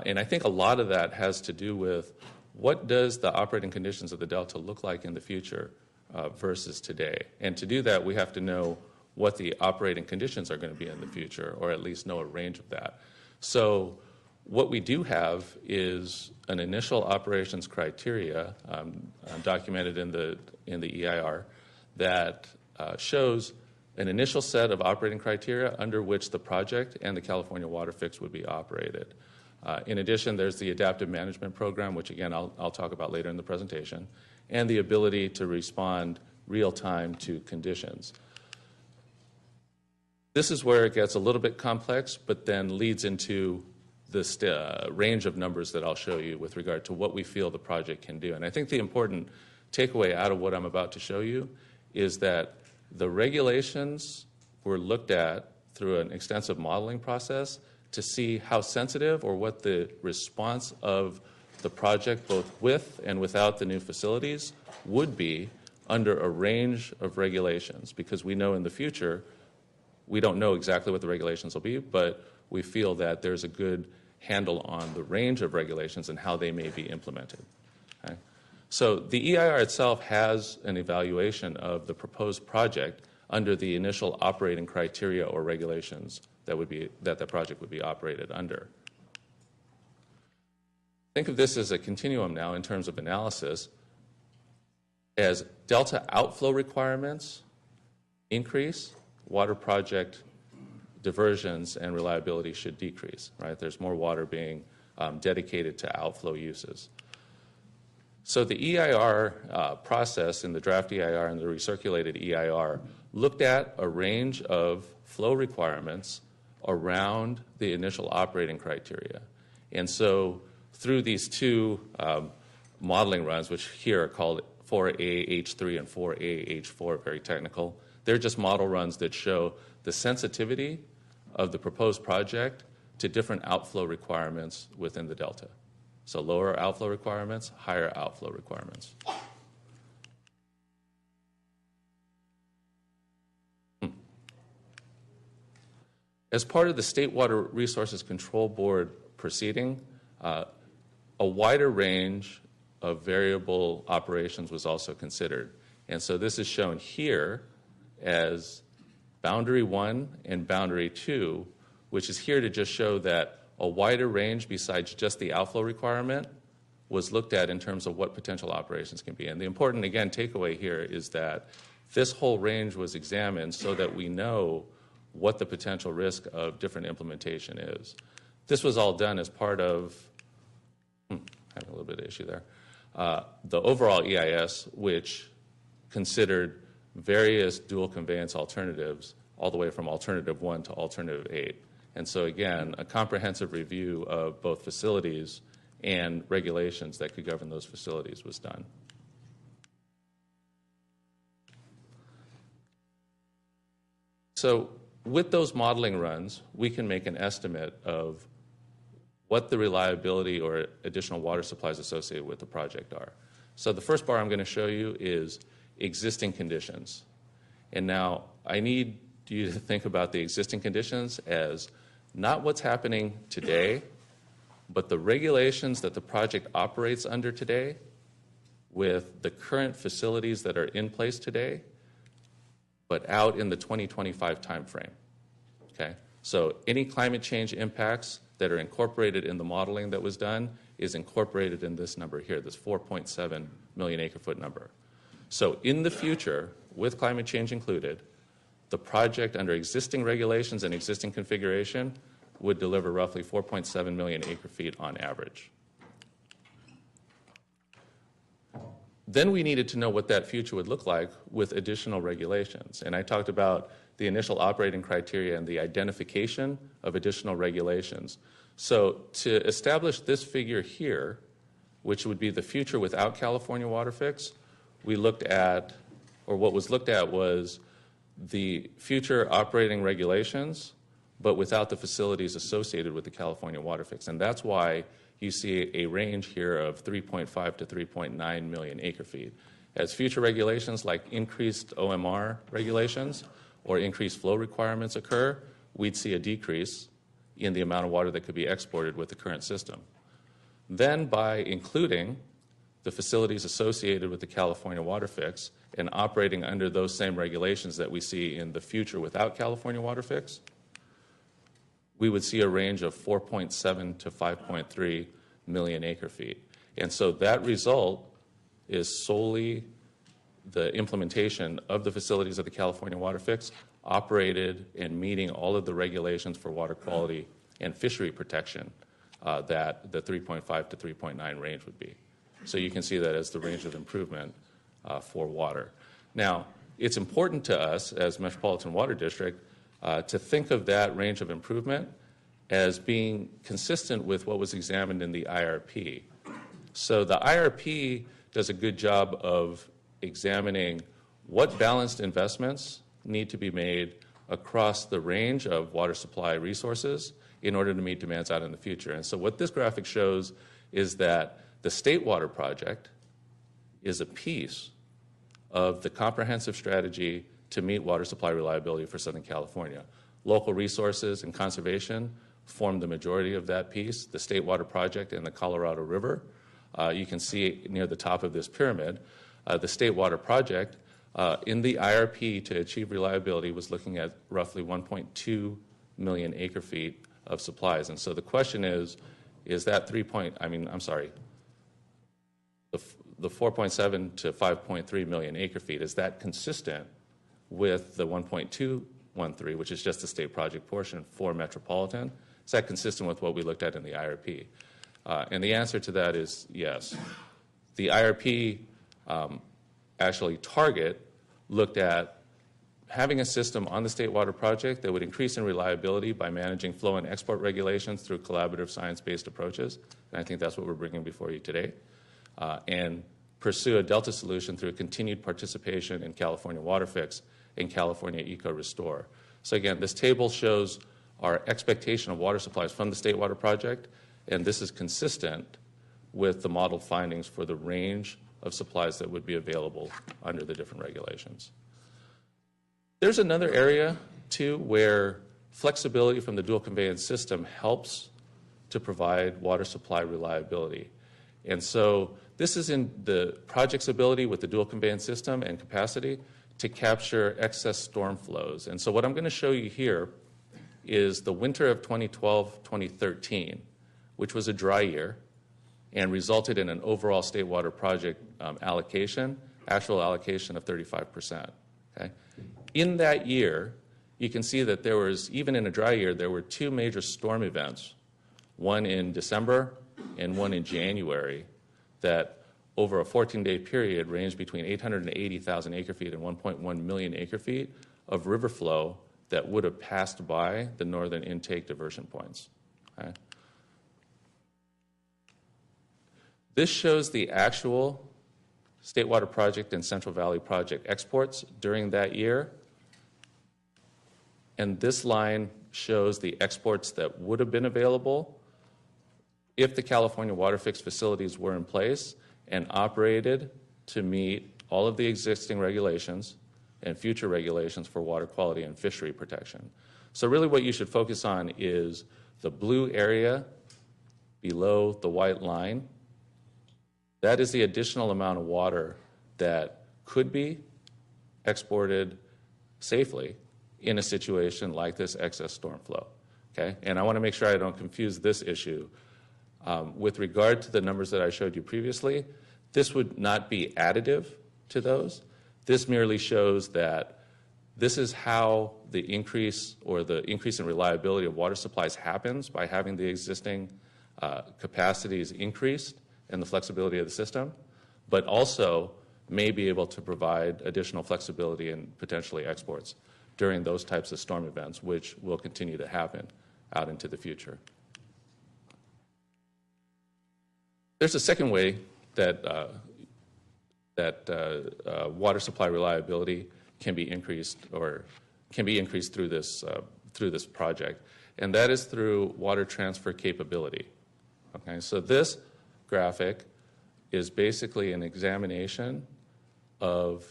and I think a lot of that has to do with what does the operating conditions of the Delta look like in the future versus today. And to do that, we have to know what the operating conditions are going to be in the future, or at least know a range of that. So what we do have is an initial operations criteria documented in the EIR that shows an initial set of operating criteria under which the project and the California Water Fix would be operated. In addition, there's the adaptive management program, which again I'll talk about later in the presentation, and the ability to respond real time to conditions. This is where it gets a little bit complex, but then leads into this range of numbers that I'll show you with regard to what we feel the project can do. And I think the important takeaway out of what I'm about to show you is that the regulations were looked at through an extensive modeling process to see how sensitive or what the response of the project, both with and without the new facilities, would be under a range of regulations. Because we know in the future, we don't know exactly what the regulations will be, but we feel that there's a good handle on the range of regulations and how they may be implemented. Okay? So the EIR itself has an evaluation of the proposed project under the initial operating criteria or regulations that the project would be operated under. Think of this as a continuum now in terms of analysis. As Delta outflow requirements increase, water project diversions and reliability should decrease, right? There's more water being dedicated to outflow uses. So the EIR process in the draft EIR and the recirculated EIR looked at a range of flow requirements around the initial operating criteria. And so through these two modeling runs, which here are called 4AH3 and 4AH4, very technical, they're just model runs that show the sensitivity of the proposed project to different outflow requirements within the Delta. So lower outflow requirements, higher outflow requirements. As part of the State Water Resources Control Board proceeding, a wider range of variable operations was also considered. And so this is shown here as boundary 1 and boundary 2, which is here to just show that a wider range besides just the outflow requirement was looked at in terms of what potential operations can be. And the important, again, takeaway here is that this whole range was examined so that we know what the potential risk of different implementation is. This was all done as part of, having a little bit of issue there, the overall EIS, which considered various dual conveyance alternatives all the way from alternative 1 to alternative 8. And so again, a comprehensive review of both facilities and regulations that could govern those facilities was done. So with those modeling runs, we can make an estimate of what the reliability or additional water supplies associated with the project are. So the first bar I'm going to show you is existing conditions. And now I need you to think about the existing conditions as not what's happening today, but the regulations that the project operates under today with the current facilities that are in place today, but out in the 2025 timeframe. Okay? So any climate change impacts that are incorporated in the modeling that was done is incorporated in this number here, this 4.7 million acre foot number. So in the future, with climate change included, the project under existing regulations and existing configuration would deliver roughly 4.7 million acre feet on average. Then we needed to know what that future would look like with additional regulations. And I talked about the initial operating criteria and the identification of additional regulations. So to establish this figure here, which would be the future without California Water Fix, we looked at, or what was looked at was the future operating regulations, but without the facilities associated with the California Water Fix. And that's why you see a range here of 3.5 to 3.9 million acre feet. As future regulations like increased OMR regulations or increased flow requirements occur, we'd see a decrease in the amount of water that could be exported with the current system. Then by including the facilities associated with the California Water Fix and operating under those same regulations that we see in the future without California Water Fix, we would see a range of 4.7 to 5.3 million acre feet. And so that result is solely the implementation of the facilities of the California Water Fix operated and meeting all of the regulations for water quality and fishery protection that the 3.5 to 3.9 range would be. So you can see that as the range of improvement for water. Now, it's important to us as Metropolitan Water District to think of that range of improvement as being consistent with what was examined in the IRP. So the IRP does a good job of examining what balanced investments need to be made across the range of water supply resources in order to meet demands out in the future. And so what this graphic shows is that the State Water Project is a piece of the comprehensive strategy to meet water supply reliability for Southern California. Local resources and conservation form the majority of that piece, the State Water Project and the Colorado River. You can see near the top of this pyramid, the State Water Project in the IRP to achieve reliability was looking at roughly 1.2 million acre feet of supplies. And so the question is that the 4.7 to 5.3 million acre feet, is that consistent with the 1.213, which is just the state project portion for Metropolitan? Is that consistent with what we looked at in the IRP? And the answer to that is yes. The IRP actually looked at having a system on the State Water Project that would increase in reliability by managing flow and export regulations through collaborative science-based approaches. And I think that's what we're bringing before you today. And pursue a Delta solution through continued participation in California Water Fix and California Eco Restore. So again, this table shows our expectation of water supplies from the State Water Project, and this is consistent with the model findings for the range of supplies that would be available under the different regulations. There's another area, too, where flexibility from the dual conveyance system helps to provide water supply reliability. And so this is in the project's ability with the dual conveyance system and capacity to capture excess storm flows. And so what I'm going to show you here is the winter of 2012-2013, which was a dry year and resulted in an overall State Water Project actual allocation of 35%. Okay? In that year, you can see that there was, even in a dry year, there were 2 major storm events, one in December and one in January, that over a 14-day period ranged between 880,000 acre-feet and 1.1 million acre-feet of river flow that would have passed by the northern intake diversion points. Okay? This shows the actual State Water Project and Central Valley Project exports during that year. And this line shows the exports that would have been available if the California Water Fix facilities were in place and operated to meet all of the existing regulations and future regulations for water quality and fishery protection. So really what you should focus on is the blue area below the white line. That is the additional amount of water that could be exported safely in a situation like this excess storm flow. Okay? And I want to make sure I don't confuse this issue. With regard to the numbers that I showed you previously, this would not be additive to those. This merely shows that this is how the increase in reliability of water supplies happens by having the existing capacities increased and the flexibility of the system, but also may be able to provide additional flexibility and potentially exports during those types of storm events, which will continue to happen out into the future. There's a second way that water supply reliability can be increased through this project, and that is through water transfer capability. Okay, so this graphic is basically an examination of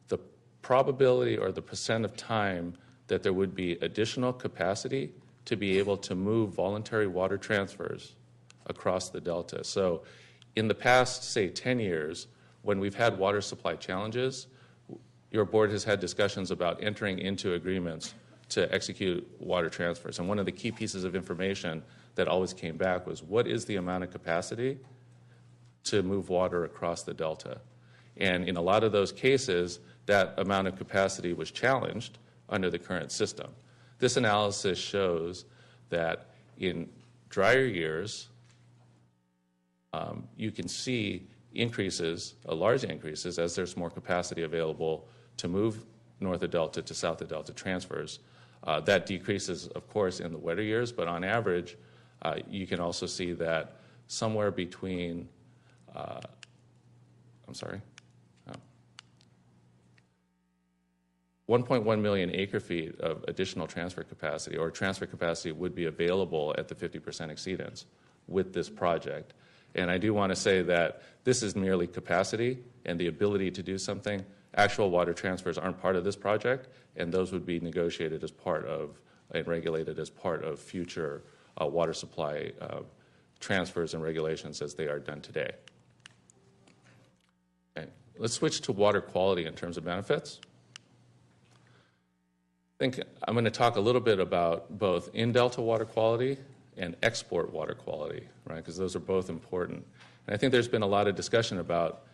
the probability or the percent of time that there would be additional capacity to be able to move voluntary water transfers across the delta. So in the past, say, 10 years, when we've had water supply challenges, your board has had discussions about entering into agreements to execute water transfers. And one of the key pieces of information that always came back was, what is the amount of capacity to move water across the delta? And in a lot of those cases, that amount of capacity was challenged under the current system. This analysis shows that in drier years, you can see increases, large increases, as there's more capacity available to move north of delta to south of delta transfers. That decreases, of course, in the wetter years, but on average, you can also see that somewhere between, 1.1 million acre-feet of additional transfer capacity, or transfer capacity, would be available at the 50% exceedance with this project. And I do want to say that this is merely capacity and the ability to do something. Actual water transfers aren't part of this project, and those would be negotiated as part of and regulated as part of future water supply transfers and regulations as they are done today. Okay. Let's switch to water quality in terms of benefits. I think I'm going to talk a little bit about both in-delta water quality and export water quality, right? Because those are both important. And I think there's been a lot of discussion about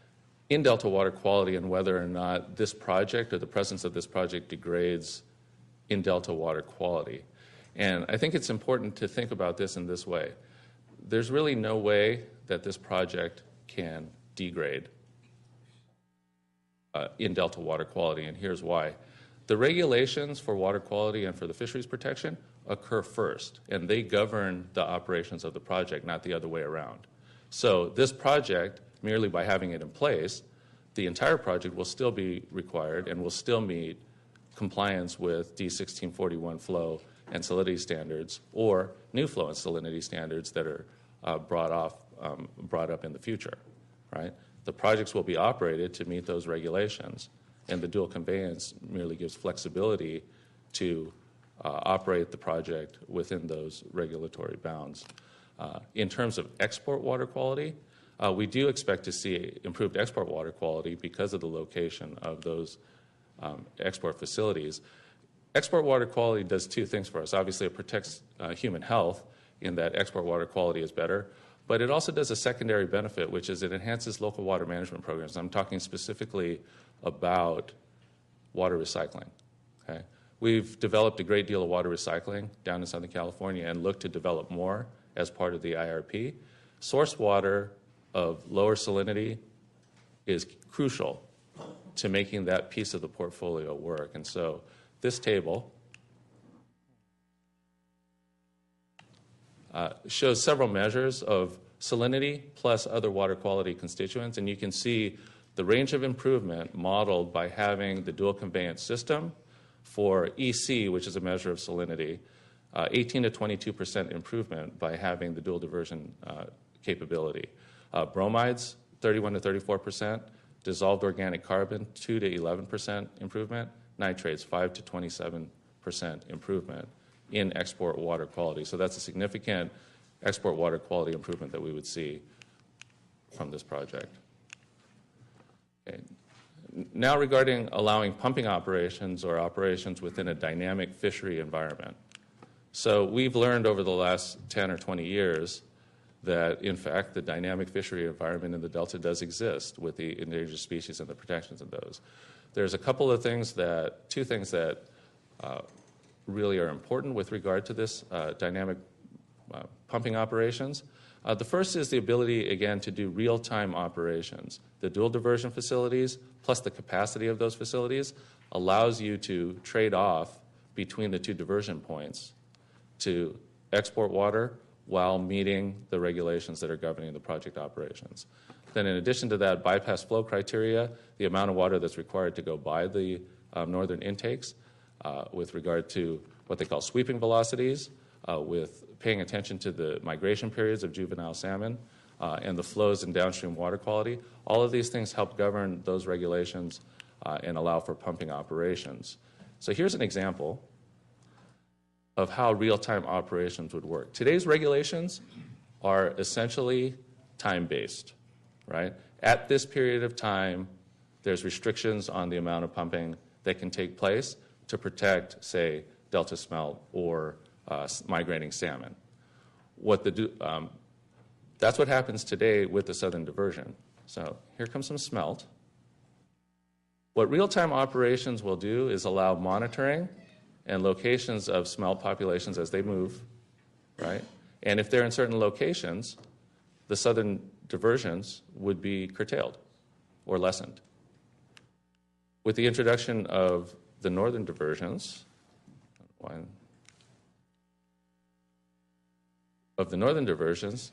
in-delta water quality and whether or not this project or the presence of this project degrades in-delta water quality. And I think it's important to think about this in this way. There's really no way that this project can degrade in-delta water quality, and here's why. The regulations for water quality and for the fisheries protection occur first, and they govern the operations of the project, not the other way around. So this project, merely by having it in place, the entire project will still be required and will still meet compliance with D1641 flow and salinity standards, or new flow and salinity standards that are brought up in the future, right? The projects will be operated to meet those regulations, and the dual conveyance merely gives flexibility to operate the project within those regulatory bounds. In terms of export water quality, we do expect to see improved export water quality because of the location of those export facilities. Export water quality does two things for us. Obviously, it protects human health in that export water quality is better, but it also does a secondary benefit, which is it enhances local water management programs. I'm talking specifically about water recycling. Okay? We've developed a great deal of water recycling down in Southern California and look to develop more as part of the IRP. Source water of lower salinity is crucial to making that piece of the portfolio work. And so this table shows several measures of salinity plus other water quality constituents, and you can see the range of improvement modeled by having the dual conveyance system for EC, which is a measure of salinity, 18 to 22% improvement by having the dual diversion capability. Bromides, 31 to 34%. Dissolved organic carbon, 2 to 11% improvement. Nitrates, 5 to 27% improvement in export water quality. So that's a significant export water quality improvement that we would see from this project. Okay. Now regarding allowing pumping operations or operations within a dynamic fishery environment. So we've learned over the last 10 or 20 years that, in fact, the dynamic fishery environment in the Delta does exist with the endangered species and the protections of those. There's a couple of things that, two things that really are important with regard to this dynamic pumping operations. The first is the ability, again, to do real-time operations. The dual diversion facilities, plus the capacity of those facilities, allows you to trade off between the two diversion points to export water while meeting the regulations that are governing the project operations. Then in addition to that, bypass flow criteria, the amount of water that's required to go by the northern intakes with regard to what they call sweeping velocities, with paying attention to the migration periods of juvenile salmon and the flows in downstream water quality. All of these things help govern those regulations and allow for pumping operations. So here's an example of how real-time operations would work. Today's regulations are essentially time-based, right? At this period of time, there's restrictions on the amount of pumping that can take place to protect, say, Delta smelt or migrating salmon. That's what happens today with the southern diversion. So here comes some smelt. What real-time operations will do is allow monitoring and locations of smelt populations as they move, right? And if they're in certain locations, the southern diversions would be curtailed or lessened. With the introduction of the northern diversions,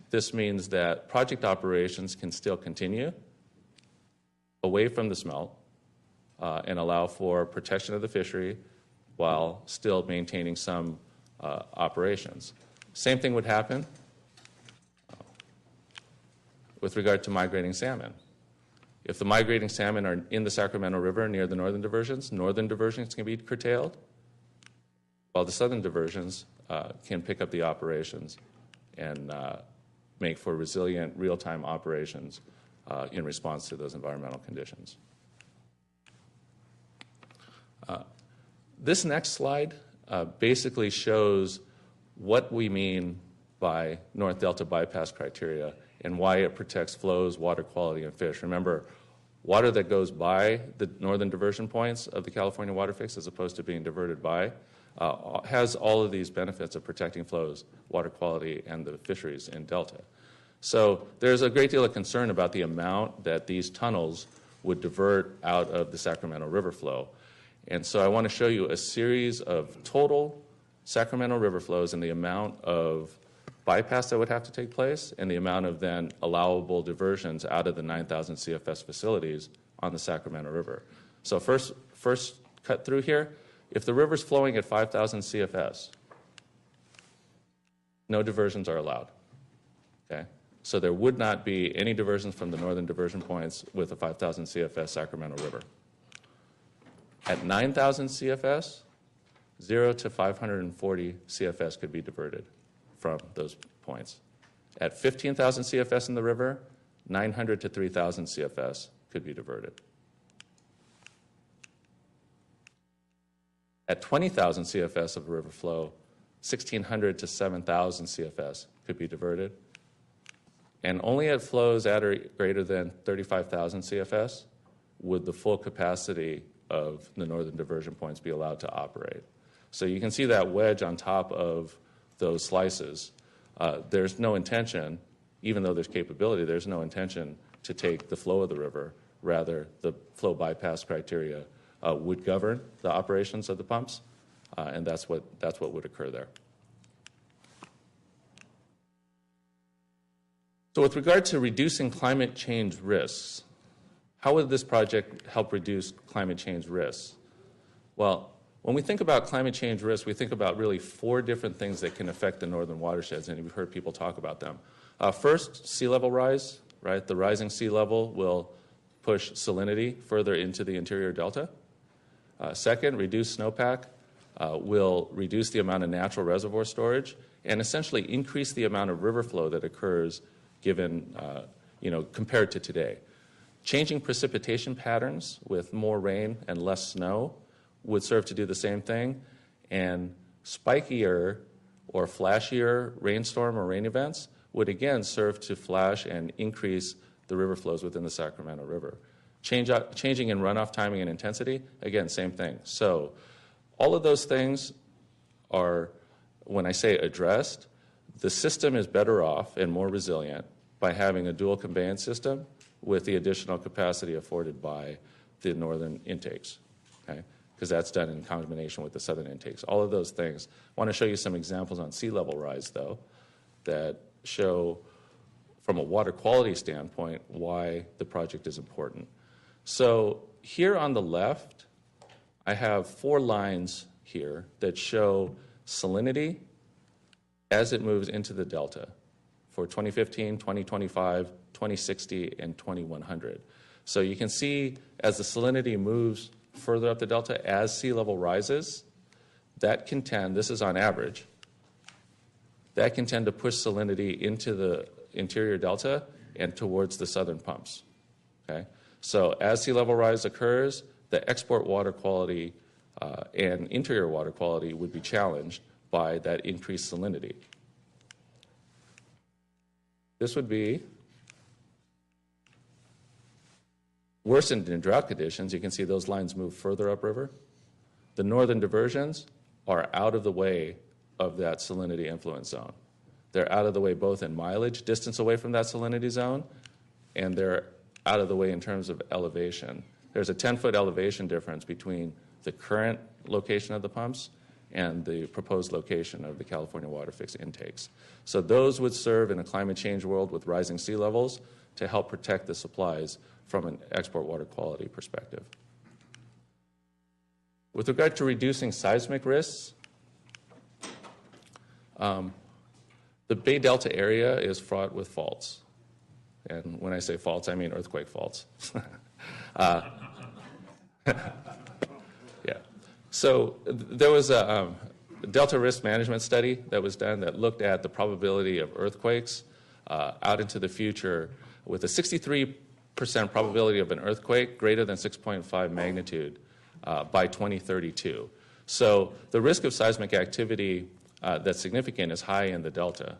this means that project operations can still continue away from the smelt and allow for protection of the fishery while still maintaining some operations. Same thing would happen with regard to migrating salmon. If the migrating salmon are in the Sacramento River near the northern diversions can be curtailed, while the southern diversions can pick up the operations and make for resilient real-time operations in response to those environmental conditions. This next slide basically shows what we mean by North Delta bypass criteria and why it protects flows, water quality, and fish. Remember, water that goes by the northern diversion points of the California water fix as opposed to being diverted by has all of these benefits of protecting flows, water quality, and the fisheries in Delta. So there's a great deal of concern about the amount that these tunnels would divert out of the Sacramento River flow. And so I want to show you a series of total Sacramento River flows and the amount of bypass that would have to take place and the amount of then allowable diversions out of the 9,000 CFS facilities on the Sacramento River. So first cut through here, if the river's flowing at 5,000 CFS, no diversions are allowed, okay? So there would not be any diversions from the northern diversion points with a 5,000 CFS Sacramento River. At 9,000 CFS, 0 to 540 CFS could be diverted from those points. At 15,000 CFS in the river, 900 to 3,000 CFS could be diverted. At 20,000 CFS of river flow, 1,600 to 7,000 CFS could be diverted. And only at flows at or greater than 35,000 CFS would the full capacity of the northern diversion points be allowed to operate. So you can see that wedge on top of those slices. There's no intention, even though there's capability, there's no intention to take the flow of the river. Rather, the flow bypass criteria would govern the operations of the pumps, and that's what would occur there. So with regard to reducing climate change risks, how would this project help reduce climate change risks? Well, when we think about climate change risks, we think about really 4 different things that can affect the northern watersheds, and you've heard people talk about them. First, sea level rise, right? The rising sea level will push salinity further into the interior delta. Second, reduced snowpack will reduce the amount of natural reservoir storage and essentially increase the amount of river flow that occurs given, compared to today. Changing precipitation patterns with more rain and less snow would serve to do the same thing, and spikier or flashier rainstorm or rain events would again serve to flash and increase the river flows within the Sacramento River. Changing in runoff timing and intensity, again, same thing. So all of those things are, when I say addressed, the system is better off and more resilient by having a dual conveyance system with the additional capacity afforded by the northern intakes, okay? Because that's done in combination with the southern intakes. All of those things. I want to show you some examples on sea level rise, though, that show from a water quality standpoint why the project is important. So here on the left, I have 4 lines here that show salinity as it moves into the delta for 2015, 2025, 2060, and 2100. So you can see as the salinity moves further up the delta, as sea level rises, that can tend, this is on average, that can tend to push salinity into the interior delta and towards the southern pumps. Okay? So as sea level rise occurs, the export water quality and interior water quality would be challenged by that increased salinity. This would be worsened in drought conditions. You can see those lines move further upriver. The northern diversions are out of the way of that salinity influence zone. They're out of the way both in mileage, distance away from that salinity zone, and they're out of the way in terms of elevation. There's a 10-foot elevation difference between the current location of the pumps and the proposed location of the California Water Fix intakes. So those would serve in a climate change world with rising sea levels to help protect the supplies from an export water quality perspective. With regard to reducing seismic risks, the Bay Delta area is fraught with faults. And when I say faults, I mean earthquake faults. Yeah. So there was a Delta risk management study that was done that looked at the probability of earthquakes out into the future with a 63% probability of an earthquake greater than 6.5 magnitude by 2032. So the risk of seismic activity that's significant is high in the Delta.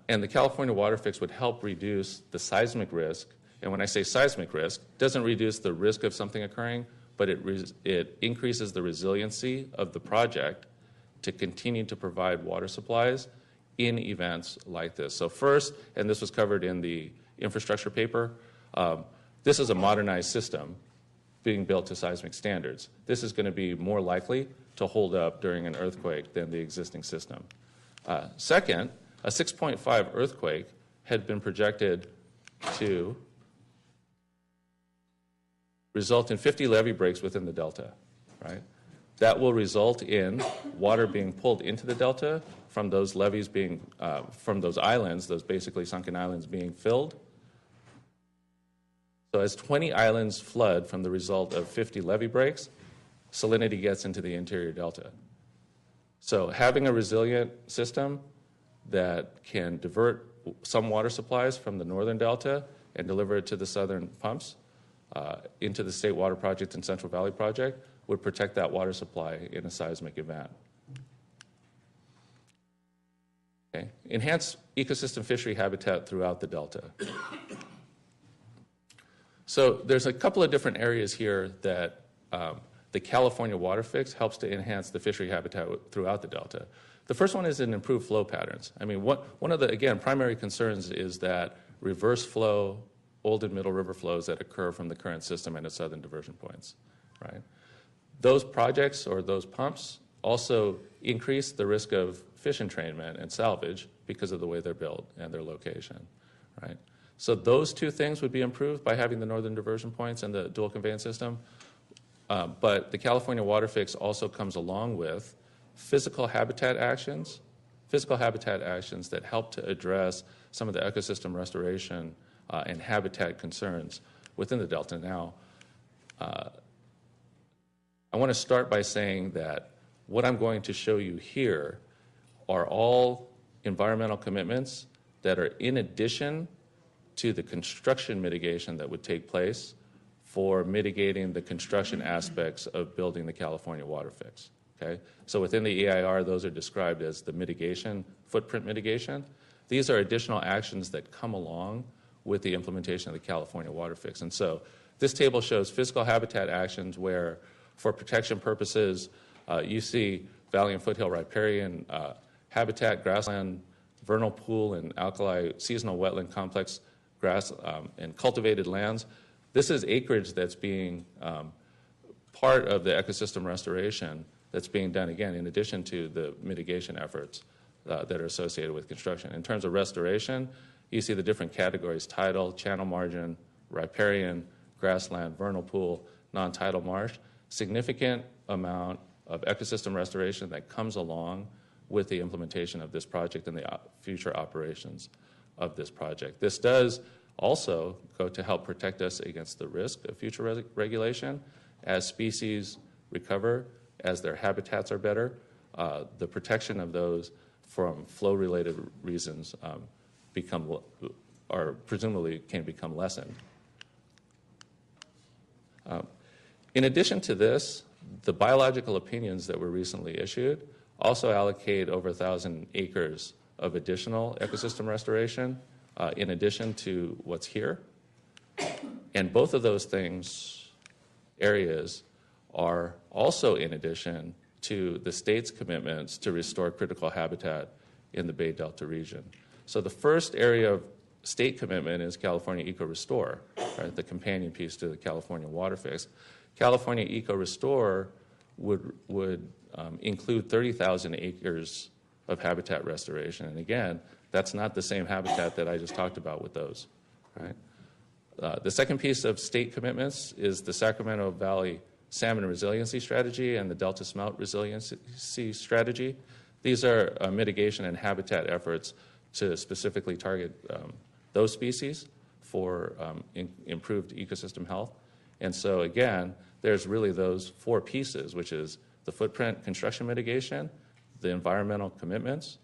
And the California Water Fix would help reduce the seismic risk. And when I say seismic risk, it doesn't reduce the risk of something occurring, but it increases the resiliency of the project to continue to provide water supplies in events like this. So first, and this was covered in the infrastructure paper, this is a modernized system being built to seismic standards. This is going to be more likely to hold up during an earthquake than the existing system. Second, a 6.5 earthquake had been projected to result in 50 levee breaks within the delta, right? That will result in water being pulled into the delta from those levees being, from those islands, those basically sunken islands being filled. So as 20 islands flood from the result of 50 levee breaks, salinity gets into the interior delta. So having a resilient system that can divert some water supplies from the northern delta and deliver it to the southern pumps into the State Water Project and Central Valley Project would protect that water supply in a seismic event. Okay. Enhance ecosystem fishery habitat throughout the delta. So there's a couple of different areas here that the California water fix helps to enhance the fishery habitat throughout the delta. The first one is in improved flow patterns. I mean, one of the, again, primary concerns is that reverse flow, old and middle river flows that occur from the current system and its southern diversion points, right? Those projects or those pumps also increase the risk of fish entrainment and salvage because of the way they're built and their location, right? So those two things would be improved by having the northern diversion points and the dual conveyance system. But the California water fix also comes along with physical habitat actions that help to address some of the ecosystem restoration and habitat concerns within the delta. Now, I want to start by saying that what I'm going to show you here are all environmental commitments that are in addition to the construction mitigation that would take place for mitigating the construction aspects of building the California water fix. Okay? So within the EIR, those are described as the mitigation, footprint mitigation. These are additional actions that come along with the implementation of the California water fix. And so this table shows physical habitat actions where, for protection purposes, you see valley and foothill riparian habitat, grassland, vernal pool, and alkali seasonal wetland complex grass and cultivated lands. This is acreage that's being part of the ecosystem restoration that's being done, again, in addition to the mitigation efforts that are associated with construction. In terms of restoration, you see the different categories: tidal, channel margin, riparian, grassland, vernal pool, non-tidal marsh. Significant amount of ecosystem restoration that comes along with the implementation of this project and the future operations of this project. This does also go to help protect us against the risk of future regulation as species recover, as their habitats are better. The protection of those from flow-related reasons presumably can become lessened. In addition to this, the biological opinions that were recently issued also allocate over 1,000 acres of additional ecosystem restoration in addition to what's here. And both of those areas are also in addition to the state's commitments to restore critical habitat in the Bay Delta region. So the first area of state commitment is California Eco Restore, right, the companion piece to the California water fix. California Eco Restore would include 30,000 acres of habitat restoration. And again, that's not the same habitat that I just talked about with those, right? The second piece of state commitments is the Sacramento Valley Salmon Resiliency Strategy and the Delta Smelt Resiliency Strategy. These are mitigation and habitat efforts to specifically target those species for improved ecosystem health. And so again, there's really those four pieces, which is the footprint construction mitigation, the environmental commitments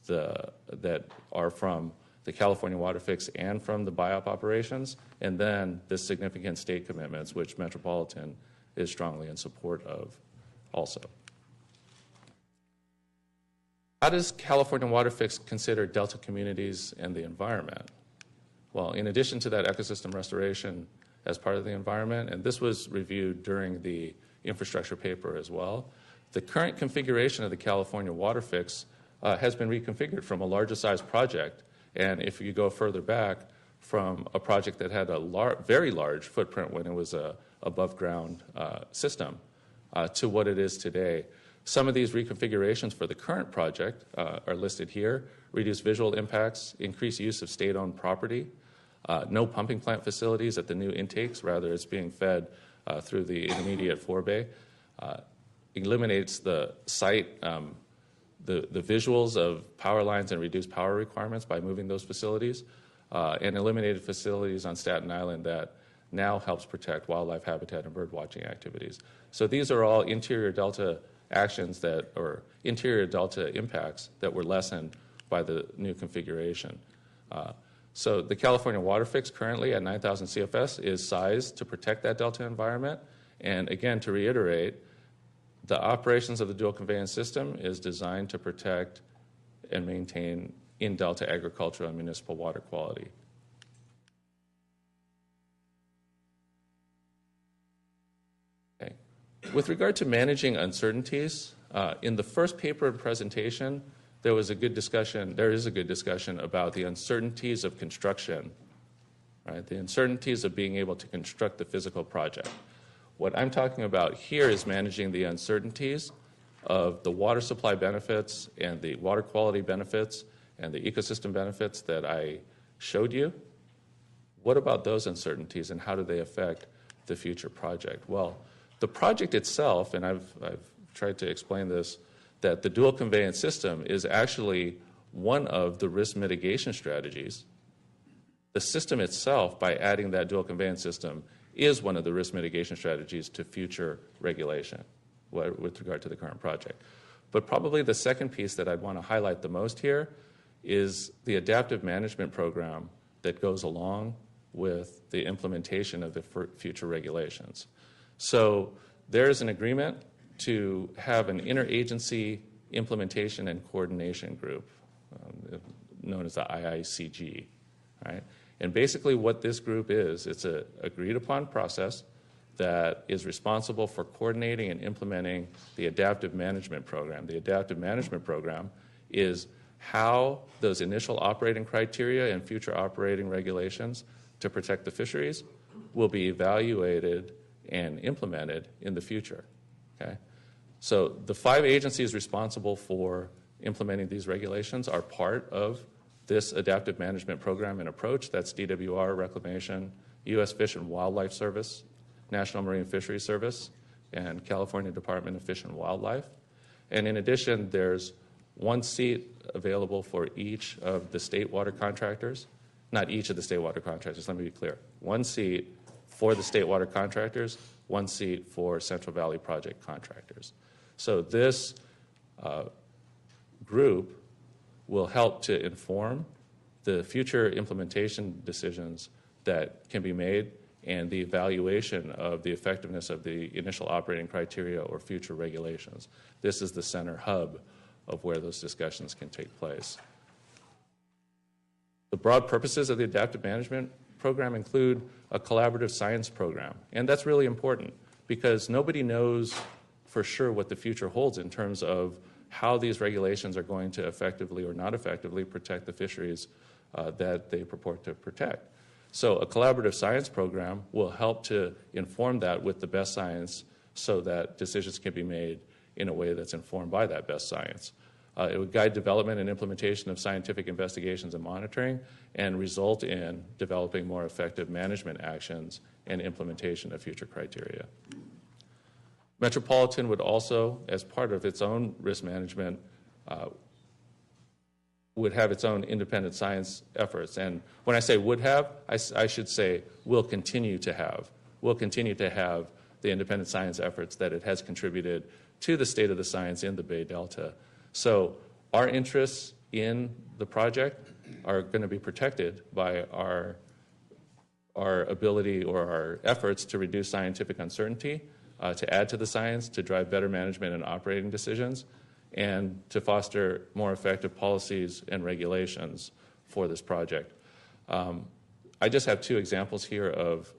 that are from the California water fix and from the BIOP operations, and then the significant state commitments, which Metropolitan is strongly in support of also. How does California water fix consider Delta communities and the environment? Well, in addition to that ecosystem restoration as part of the environment, and this was reviewed during the infrastructure paper as well, the current configuration of the California water fix has been reconfigured from a larger size project, and if you go further back, from a project that had a very large footprint when it was a above ground system to what it is today. Some of these reconfigurations for the current project are listed here: reduce visual impacts, increase use of state-owned property, no pumping plant facilities at the new intakes, rather it's being fed through the intermediate forebay, eliminates the site, the visuals of power lines and reduced power requirements by moving those facilities, and eliminated facilities on Staten Island that now helps protect wildlife habitat and bird watching activities. So these are all interior delta actions or interior delta impacts that were lessened by the new configuration. So the California water fix currently at 9,000 CFS is sized to protect that delta environment. And again, to reiterate, the operations of the dual conveyance system is designed to protect and maintain in delta agricultural and municipal water quality. With regard to managing uncertainties, in the first paper presentation, there is a good discussion about the uncertainties of construction, right? The uncertainties of being able to construct the physical project. What I'm talking about here is managing the uncertainties of the water supply benefits and the water quality benefits and the ecosystem benefits that I showed you. What about those uncertainties and how do they affect the future project? Well, the project itself, and I've tried to explain this, that the dual conveyance system is actually one of the risk mitigation strategies. The system itself, by adding that dual conveyance system, is one of the risk mitigation strategies to future regulation with regard to the current project. But probably the second piece that I'd want to highlight the most here is the adaptive management program that goes along with the implementation of the future regulations. So there is an agreement to have an interagency implementation and coordination group, known as the IICG, right? And basically what this group is, it's an agreed upon process that is responsible for coordinating and implementing the adaptive management program. The adaptive management program is how those initial operating criteria and future operating regulations to protect the fisheries will be evaluated and implemented in the future, okay? So the 5 agencies responsible for implementing these regulations are part of this adaptive management program and approach. That's DWR, Reclamation, U.S. Fish and Wildlife Service, National Marine Fisheries Service, and California Department of Fish and Wildlife. And in addition, there's 1 seat available for each of the state water contractors. Not each of the state water contractors, let me be clear. 1 seat for the state water contractors, 1 seat for Central Valley Project contractors. So this group will help to inform the future implementation decisions that can be made and the evaluation of the effectiveness of the initial operating criteria or future regulations. This is the center hub of where those discussions can take place. The broad purposes of the adaptive management program include a collaborative science program, and that's really important because nobody knows for sure what the future holds in terms of how these regulations are going to effectively or not effectively protect the fisheries that they purport to protect. So a collaborative science program will help to inform that with the best science so that decisions can be made in a way that's informed by that best science. It would guide development and implementation of scientific investigations and monitoring and result in developing more effective management actions and implementation of future criteria. Metropolitan would also, as part of its own risk management, would have its own independent science efforts. And when I say would have, I should say will continue to have. Will continue to have the independent science efforts that it has contributed to the state of the science in the Bay Delta. So our interests in the project are going to be protected by our ability or our efforts to reduce scientific uncertainty, to add to the science, to drive better management and operating decisions, and to foster more effective policies and regulations for this project. I just have 2 examples here of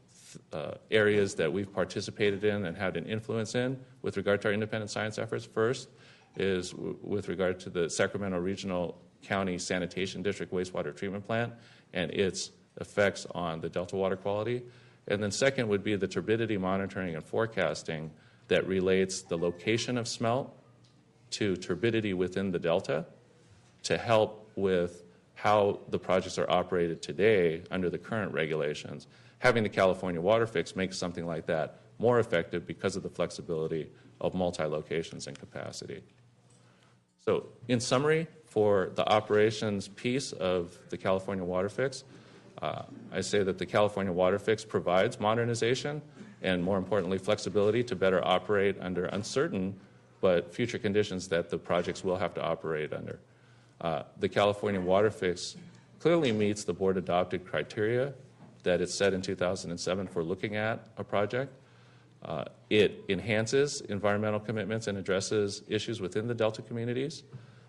areas that we've participated in and had an influence in with regard to our independent science efforts. First is with regard to the Sacramento Regional County Sanitation District wastewater treatment plant and its effects on the Delta water quality. And then second would be the turbidity monitoring and forecasting that relates the location of smelt to turbidity within the Delta to help with how the projects are operated today under the current regulations. Having the California water fix makes something like that more effective because of the flexibility of multi-locations and capacity. So in summary, for the operations piece of the California water fix, I say that the California water fix provides modernization and, more importantly, flexibility to better operate under uncertain but future conditions that the projects will have to operate under. The California water fix clearly meets the board-adopted criteria that it set in 2007 for looking at a project. It enhances environmental commitments and addresses issues within the Delta communities.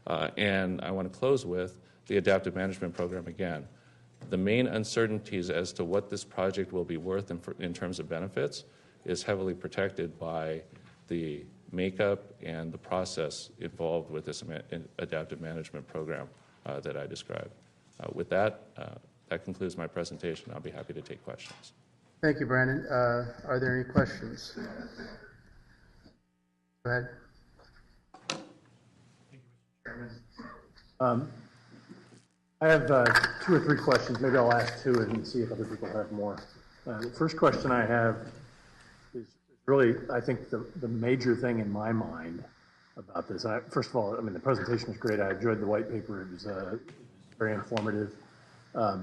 And I want to close with the adaptive management program again. The main uncertainties as to what this project will be worth in terms of benefits is heavily protected by the makeup and the process involved with this adaptive management program that I described. With that, that concludes my presentation. I'll be happy to take questions. Thank you, Brandon. Are there any questions? Go ahead. I have 2 or 3 questions. Maybe I'll ask 2 and see if other people have more. The first question I have is really, I think, the major thing in my mind about this. First of all, I mean, the presentation was great. I enjoyed the white paper. It was very informative. I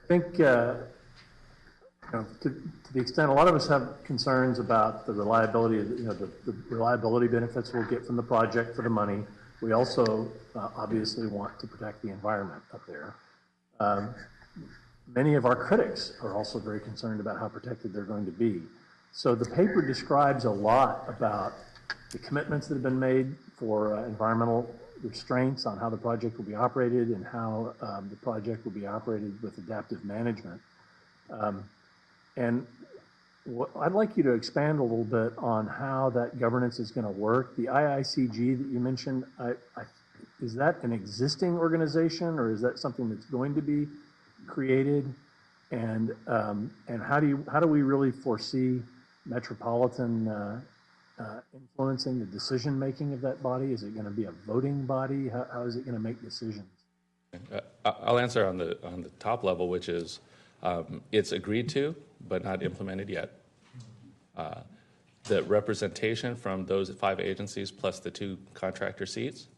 think, to the extent a lot of us have concerns about the reliability of, the reliability benefits we'll get from the project for the money. We also obviously want to protect the environment up there. Many of our critics are also very concerned about how protected they're going to be. So the paper describes a lot about the commitments that have been made for environmental restraints on how the project will be operated and how the project will be operated with adaptive management. And I'd like you to expand a little bit on how that governance is going to work. The IICG that you mentioned, is that an existing organization or is that something that's going to be created? And how do we really foresee Metropolitan influencing the decision making of that body? Is it going to be a voting body? How is it going to make decisions? I'll answer on the top level, which is it's agreed to, but not implemented yet. The representation from those 5 agencies plus the 2 contractor seats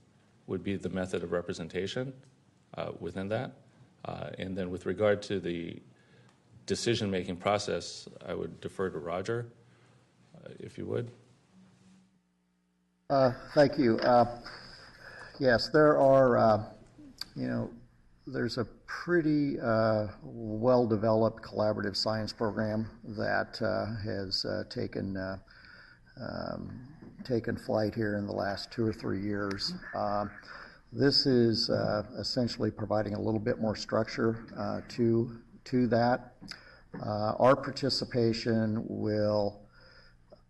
would be the method of representation within that. And then with regard to the decision-making process, I would defer to Roger, if you would. Thank you. Yes, there are, there's a pretty well-developed collaborative science program that has taken flight here in the last 2 or 3 years. This is essentially providing a little bit more structure to that. Our participation will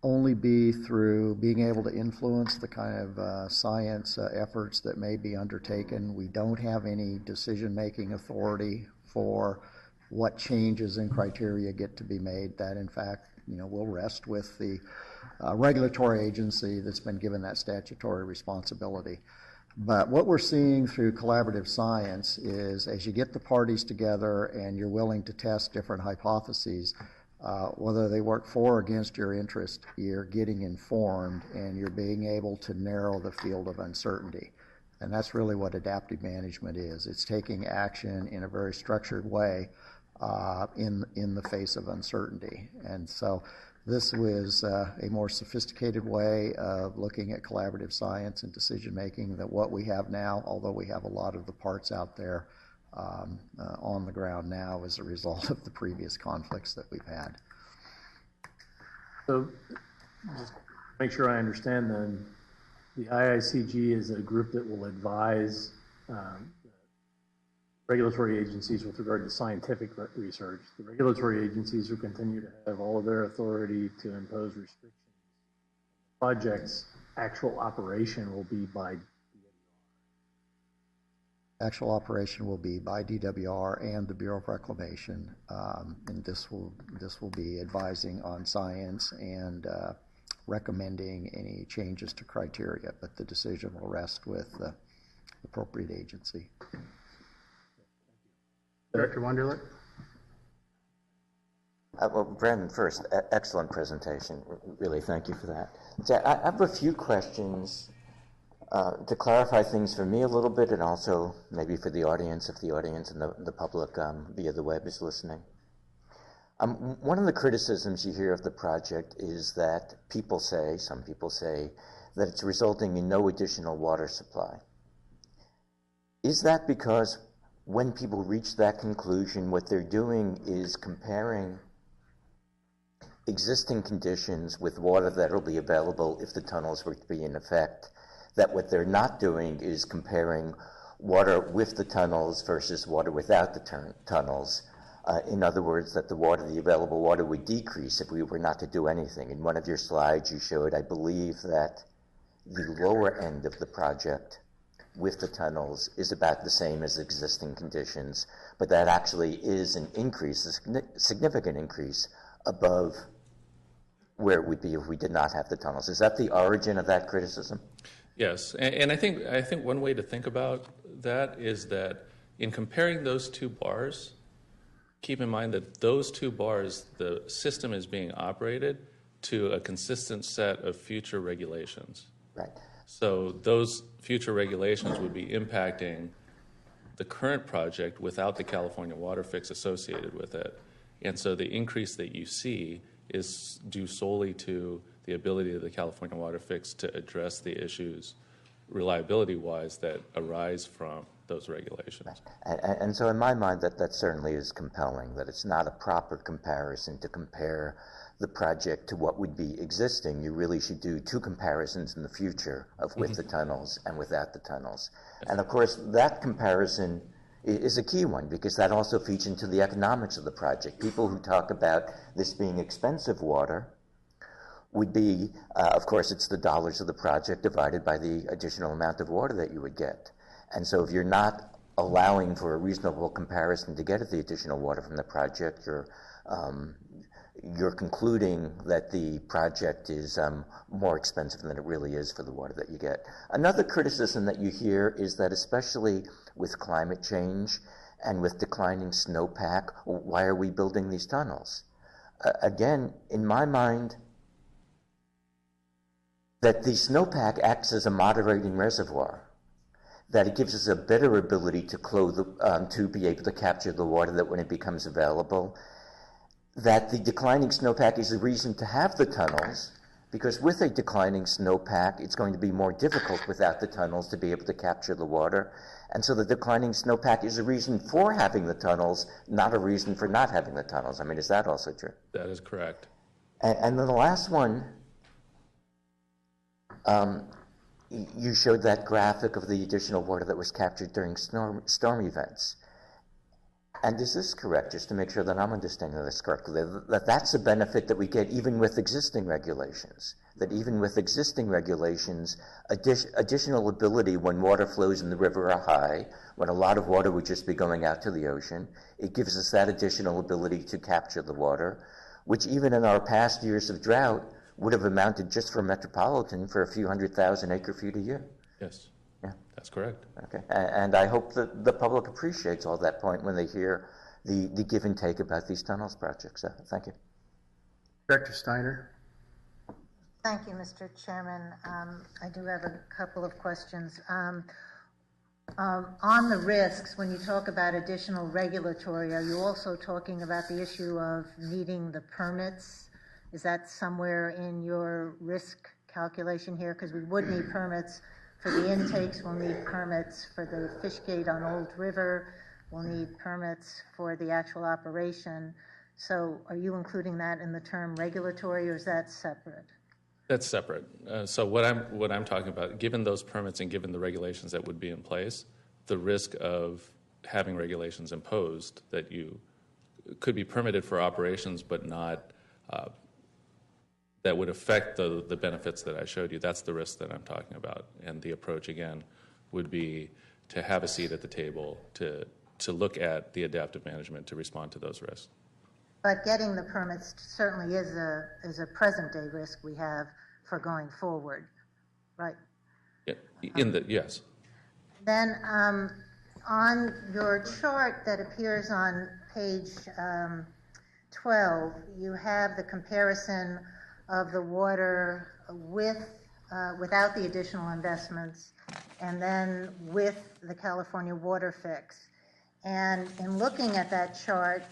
only be through being able to influence the kind of science efforts that may be undertaken. We don't have any decision-making authority for what changes in criteria get to be made. That, in fact, will rest with the regulatory agency that's been given that statutory responsibility. But what we're seeing through collaborative science is as you get the parties together and you're willing to test different hypotheses, whether they work for or against your interest, you're getting informed and you're being able to narrow the field of uncertainty. And that's really what adaptive management is. It's taking action in a very structured way in the face of uncertainty. And so this was a more sophisticated way of looking at collaborative science and decision making than what we have now, although we have a lot of the parts out there on the ground now as a result of the previous conflicts that we've had. So just make sure I understand then, the IICG is a group that will advise regulatory agencies with regard to scientific research. The regulatory agencies will continue to have all of their authority to impose restrictions. Project's actual operation will be by Actual operation will be by DWR and the Bureau of Reclamation, and this will be advising on science and recommending any changes to criteria, but the decision will rest with the appropriate agency. Director Wunderlich? Well, Brandon, first, excellent presentation. Really, thank you for that. So I have a few questions to clarify things for me a little bit, and also maybe for the audience, if the audience and the public via the web is listening. One of the criticisms you hear of the project is that some people say, that it's resulting in no additional water supply. Is that because when people reach that conclusion, what they're doing is comparing existing conditions with water that will be available if the tunnels were to be in effect, that what they're not doing is comparing water with the tunnels versus water without the tunnels, In other words, that the available water would decrease if we were not to do anything. In one of your slides, you showed, I believe, that the lower end of the project with the tunnels is about the same as existing conditions, but that actually is an increase, a significant increase above where it would be if we did not have the tunnels. Is that the origin of that criticism? Yes, and I think one way to think about that is that in comparing those two bars, keep in mind that those two bars, the system is being operated to a consistent set of future regulations. Right. So those future regulations would be impacting the current project without the California water fix associated with it. And so the increase that you see is due solely to the ability of the California water fix to address the issues reliability-wise that arise from those regulations. And so in my mind, that certainly is compelling, that it's not a proper comparison to compare the project to what would be existing. You really should do two comparisons in the future of with the tunnels and without the tunnels. And of course, that comparison is a key one because that also feeds into the economics of the project. People who talk about this being expensive water would be, of course, it's the dollars of the project divided by the additional amount of water that you would get. And so if you're not allowing for a reasonable comparison to get at the additional water from the project, you're concluding that the project is more expensive than it really is for the water that you get. Another criticism that you hear is that especially with climate change and with declining snowpack, why are we building these tunnels? Again, in my mind, that the snowpack acts as a moderating reservoir, that it gives us a better ability to be able to capture the water that when it becomes available, that the declining snowpack is a reason to have the tunnels, because with a declining snowpack, it's going to be more difficult without the tunnels to be able to capture the water. And so the declining snowpack is a reason for having the tunnels, not a reason for not having the tunnels. I mean, is that also true? That is correct. And then the last one, you showed that graphic of the additional water that was captured during storm events. And is this correct, just to make sure that I'm understanding this correctly, that that's a benefit that we get even with existing regulations? That even with existing regulations, additional ability when water flows in the river are high, when a lot of water would just be going out to the ocean, it gives us that additional ability to capture the water, which even in our past years of drought would have amounted just for metropolitan for a few 100,000 acre-feet a year. Yes. Yeah. That's correct. Okay. And I hope that the public appreciates all that point when they hear the give and take about these tunnels projects. So, thank you. Director Steiner. Thank you, Mr. Chairman. I do have a couple of questions. On the risks, when you talk about additional regulatory, are you also talking about the issue of needing the permits? Is that somewhere in your risk calculation here? Because we would need permits for the intakes, we'll need permits for the fish gate on Old River, we'll need permits for the actual operation. So are you including that in the term regulatory, or is that separate? That's separate. So what I'm talking about, given those permits and given the regulations that would be in place, the risk of having regulations imposed that you could be permitted for operations but not that would affect the benefits that I showed you, that's the risk that I'm talking about. And the approach, again, would be to have a seat at the table to look at the adaptive management to respond to those risks. But getting the permits certainly is a present-day risk we have for going forward, right? Yeah, yes. Then on your chart that appears on page 12, you have the comparison of the water without the additional investments and then with the California water fix. And in looking at that chart,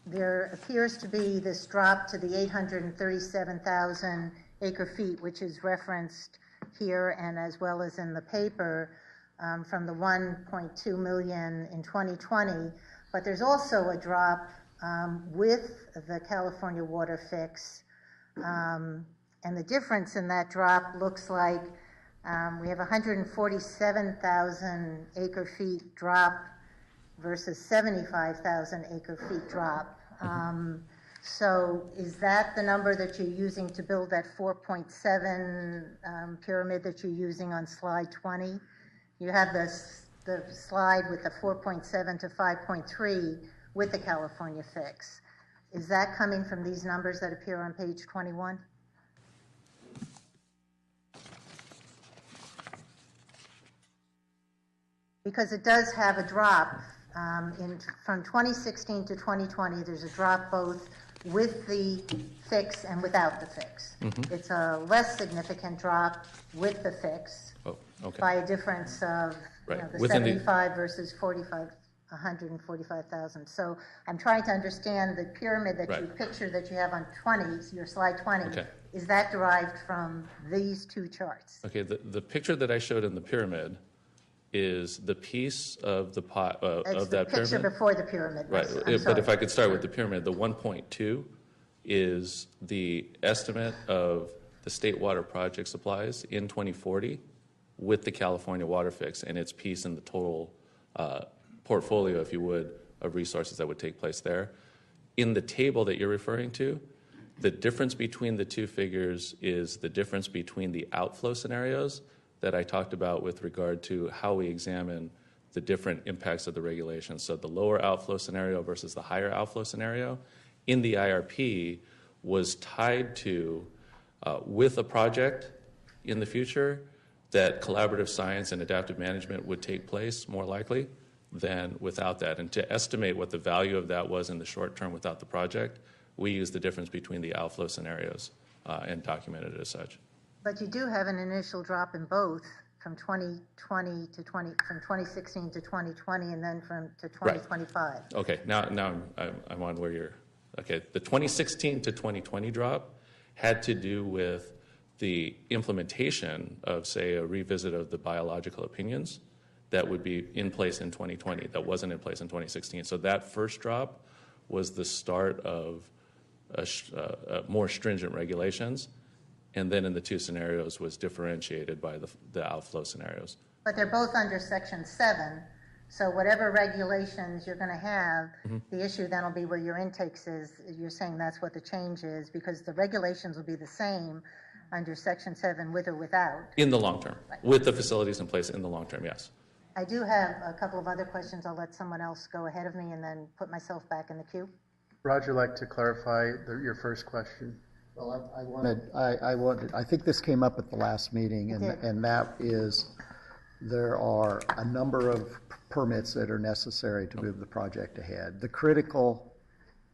there appears to be this drop to the 837,000 acre-feet, which is referenced here and as well as in the paper, from the 1.2 million in 2020. But there's also a drop with the California water fix. And the difference in that drop looks like we have 147,000 acre-feet drop versus 75,000 acre-feet drop. So is that the number that you're using to build that 4.7 pyramid that you're using on slide 20? You have the slide with the 4.7 to 5.3 with the California fix. Is that coming from these numbers that appear on page 21? Because it does have a drop from 2016 to 2020. There's a drop both with the fix and without the fix. It's a less significant drop with the fix by a difference of the 75 versus 145,000. So I'm trying to understand the pyramid that you picture that you have on 20, your slide 20. Is that derived from these two charts? Okay, the picture that I showed in the pyramid is the piece of the pot of that pyramid. It's the picture before the pyramid. Right, but if I could start with the pyramid, the 1.2 is the estimate of the state water project supplies in 2040 with the California water fix and its piece in the total portfolio, if you would, of resources that would take place there. In the table that you're referring to, the difference between the two figures is the difference between the outflow scenarios that I talked about with regard to how we examine the different impacts of the regulations. So the lower outflow scenario versus the higher outflow scenario in the IRP was tied to, with a project in the future, that collaborative science and adaptive management would take place more likely than without that. And to estimate what the value of that was in the short term without the project, we used the difference between the outflow scenarios and documented it as such. But you do have an initial drop in both from 2020 to from 2016 to 2020, and then to 2025. Right. Okay, now I'm on where you're. Okay, the 2016 to 2020 drop had to do with the implementation of, say, a revisit of the biological opinions that would be in place in 2020 that wasn't in place in 2016. So that first drop was the start of more stringent regulations. And then in the two scenarios was differentiated by the outflow scenarios. But they're both under Section 7, so whatever regulations you're going to have, the issue then will be where your intakes is. You're saying that's what the change is, because the regulations will be the same under Section 7 with or without. In the long term, with the facilities in place in the long term, yes. I do have a couple of other questions. I'll let someone else go ahead of me and then put myself back in the queue. Roger, like to clarify your first question. Well, I think this came up at the last meeting, and that is there are a number of permits that are necessary to move the project ahead. The critical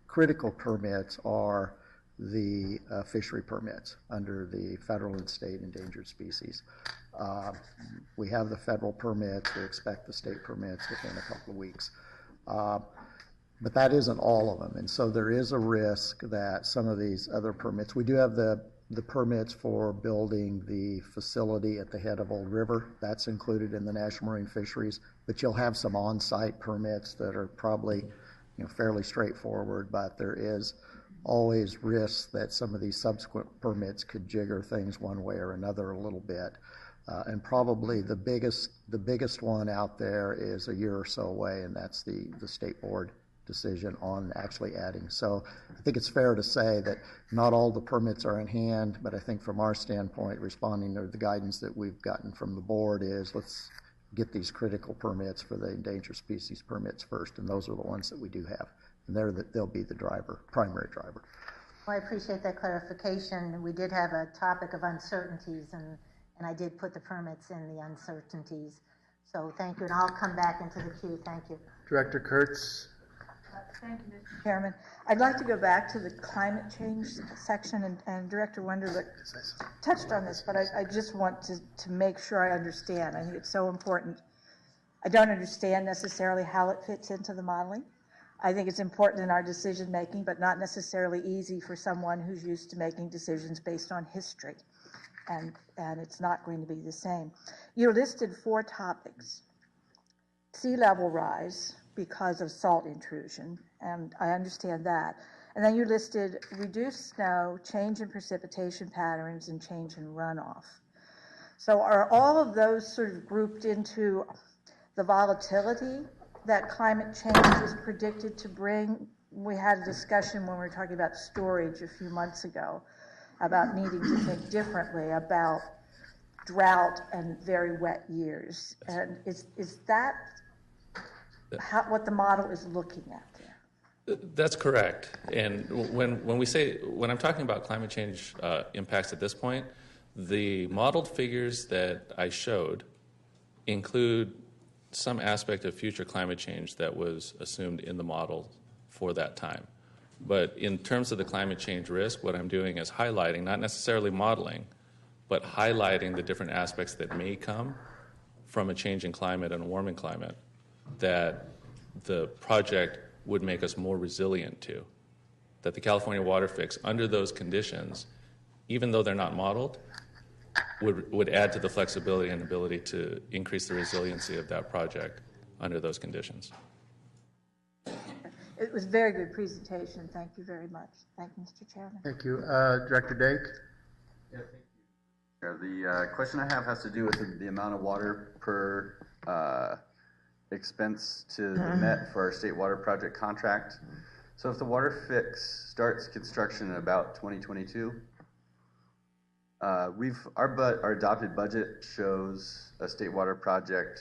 permits are the fishery permits under the federal and state endangered species. We have the federal permits. We expect the state permits within a couple of weeks. But that isn't all of them, and so there is a risk that some of these other permits, we do have the permits for building the facility at the head of Old River. That's included in the National Marine Fisheries, but you'll have some on-site permits that are probably fairly straightforward, but there is always risk that some of these subsequent permits could jigger things one way or another a little bit. And probably the biggest one out there is a year or so away, and that's the state board decision on actually adding. So I think it's fair to say that not all the permits are in hand, but I think from our standpoint, responding to the guidance that we've gotten from the board is let's get these critical permits for the endangered species permits first, and those are the ones that we do have. And they'll be the primary driver. Well, I appreciate that clarification. We did have a topic of uncertainties, and I did put the permits in the uncertainties. So thank you, and I'll come back into the queue. Thank you. Director Kurtz. Thank you, Mr. Chairman. I'd like to go back to the climate change section, and Director Wunderlich touched on this, but I just want to make sure I understand. I think it's so important. I don't understand necessarily how it fits into the modeling. I think it's important in our decision making, but not necessarily easy for someone who's used to making decisions based on history, and it's not going to be the same. You listed 4 topics: sea level rise because of salt intrusion, and I understand that. And then you listed reduced snow, change in precipitation patterns, and change in runoff. So are all of those sort of grouped into the volatility that climate change is predicted to bring? We had a discussion when we were talking about storage a few months ago about needing to think differently about drought and very wet years. And is that what the model is looking at there? That's correct. And when I'm talking about climate change impacts at this point, the modeled figures that I showed include some aspect of future climate change that was assumed in the model for that time. But in terms of the climate change risk, what I'm doing is highlighting, not necessarily modeling, but highlighting the different aspects that may come from a change in climate and a warming climate that the project would make us more resilient to. That the California water fix, under those conditions, even though they're not modeled, would add to the flexibility and ability to increase the resiliency of that project under those conditions. It was a very good presentation. Thank you very much. Thank you, Mr. Chairman. Thank you. Director Dake? Yeah, thank you. The question I have has to do with the amount of water per expense to the Met for our state water project contract. So if the water fix starts construction in about 2022, our adopted budget shows a state water project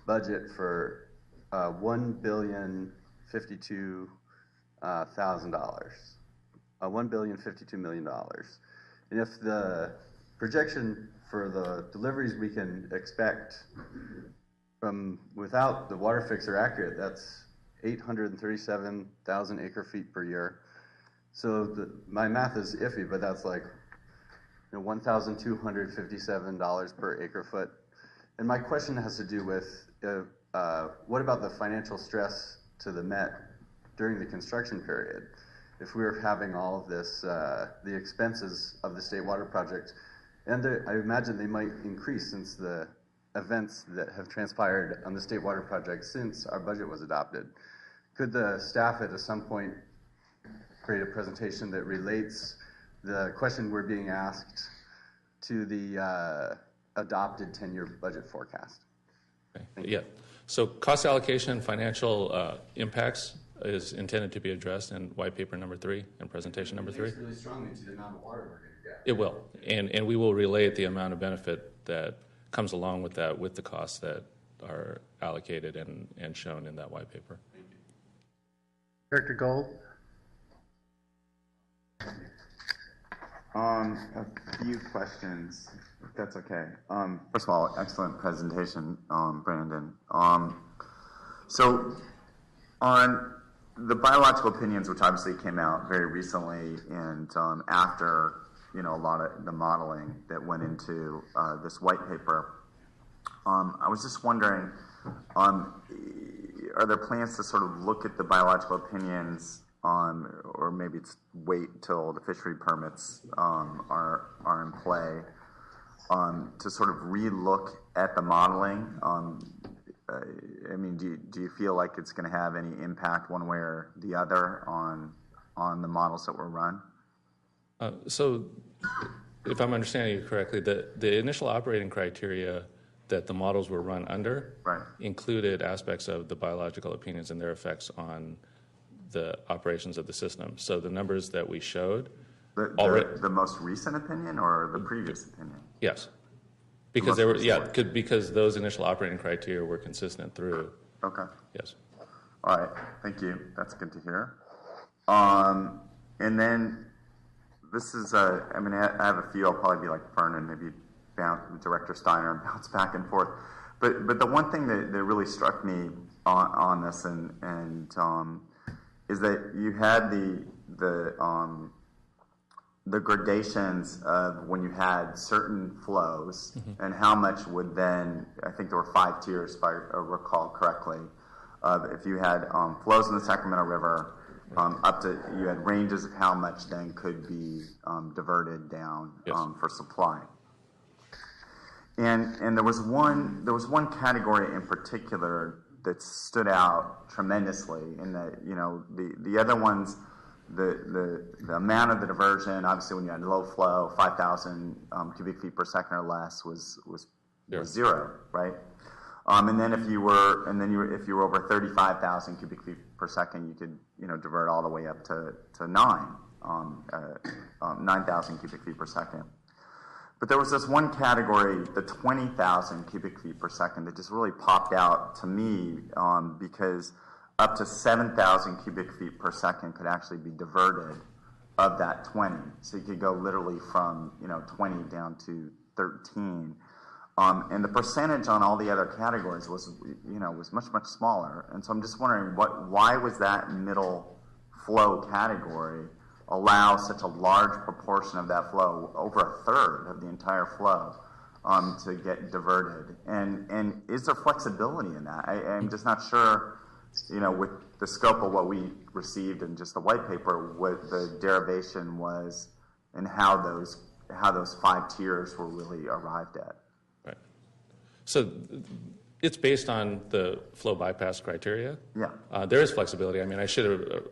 budget for $1,052,000, $1,052 million. And if the projection for the deliveries we can expect from without the water fix are accurate, that's 837,000 acre feet per year. So my math is iffy, but that's like $1,257 per acre foot. And my question has to do with what about the financial stress to the Met during the construction period? If we were having all of this, the expenses of the state water project, and I imagine they might increase since the events that have transpired on the state water project since our budget was adopted. Could the staff at some point create a presentation that relates the question we're being asked to the adopted 10-year budget forecast? Okay. Yeah. So cost allocation, financial impacts is intended to be addressed in white paper number 3 and presentation number 3. It links really strongly to the amount of water we're going to get. It will, and we will relate the amount of benefit that comes along with that, with the costs that are allocated and shown in that white paper. Director Gold? A few questions, if that's okay. First of all, excellent presentation, Brandon. So on the biological opinions, which obviously came out very recently, and after a lot of the modeling that went into this white paper, I was just wondering, are there plans to sort of look at the biological opinions or maybe it's wait till the fishery permits are in play to sort of re-look at the modeling? I mean, do you feel like it's going to have any impact one way or the other on the models that were run? So, if I'm understanding you correctly, the initial operating criteria that the models were run under included aspects of the biological opinions and their effects on the operations of the system. So the numbers that we showed... The most recent opinion or the previous opinion? Yes. Because they were, because those initial operating criteria were consistent through. Okay. Yes. All right. Thank you. That's good to hear. And then this is, I have a few. I'll probably be like Vernon, maybe Director Steiner and bounce back and forth. But the one thing that really struck me on this and is that you had the gradations of when you had certain flows and how much would then, I think there were 5 tiers if I recall correctly, if you had flows in the Sacramento River up to, you had ranges of how much then could be diverted down for supply. And there was one category in particular that stood out tremendously in that, the other ones, the amount of the diversion, obviously when you had low flow, 5,000 cubic feet per second or less was zero, right? And then if you were over 35,000 cubic feet per second, you could divert all the way up to 9,000 cubic feet per second. But there was this one category, the 20,000 cubic feet per second, that just really popped out to me because up to 7,000 cubic feet per second could actually be diverted of that 20. So you could go literally from 20 down to 13. And the percentage on all the other categories was much smaller. And so I'm just wondering why was that middle flow category allow such a large proportion of that flow, over a third of the entire flow, to get diverted? And is there flexibility in that? I'm just not sure, with the scope of what we received in just the white paper, what the derivation was and how those 5 tiers were really arrived at. Right. So it's based on the flow bypass criteria. Yeah. There is flexibility. I mean, I should have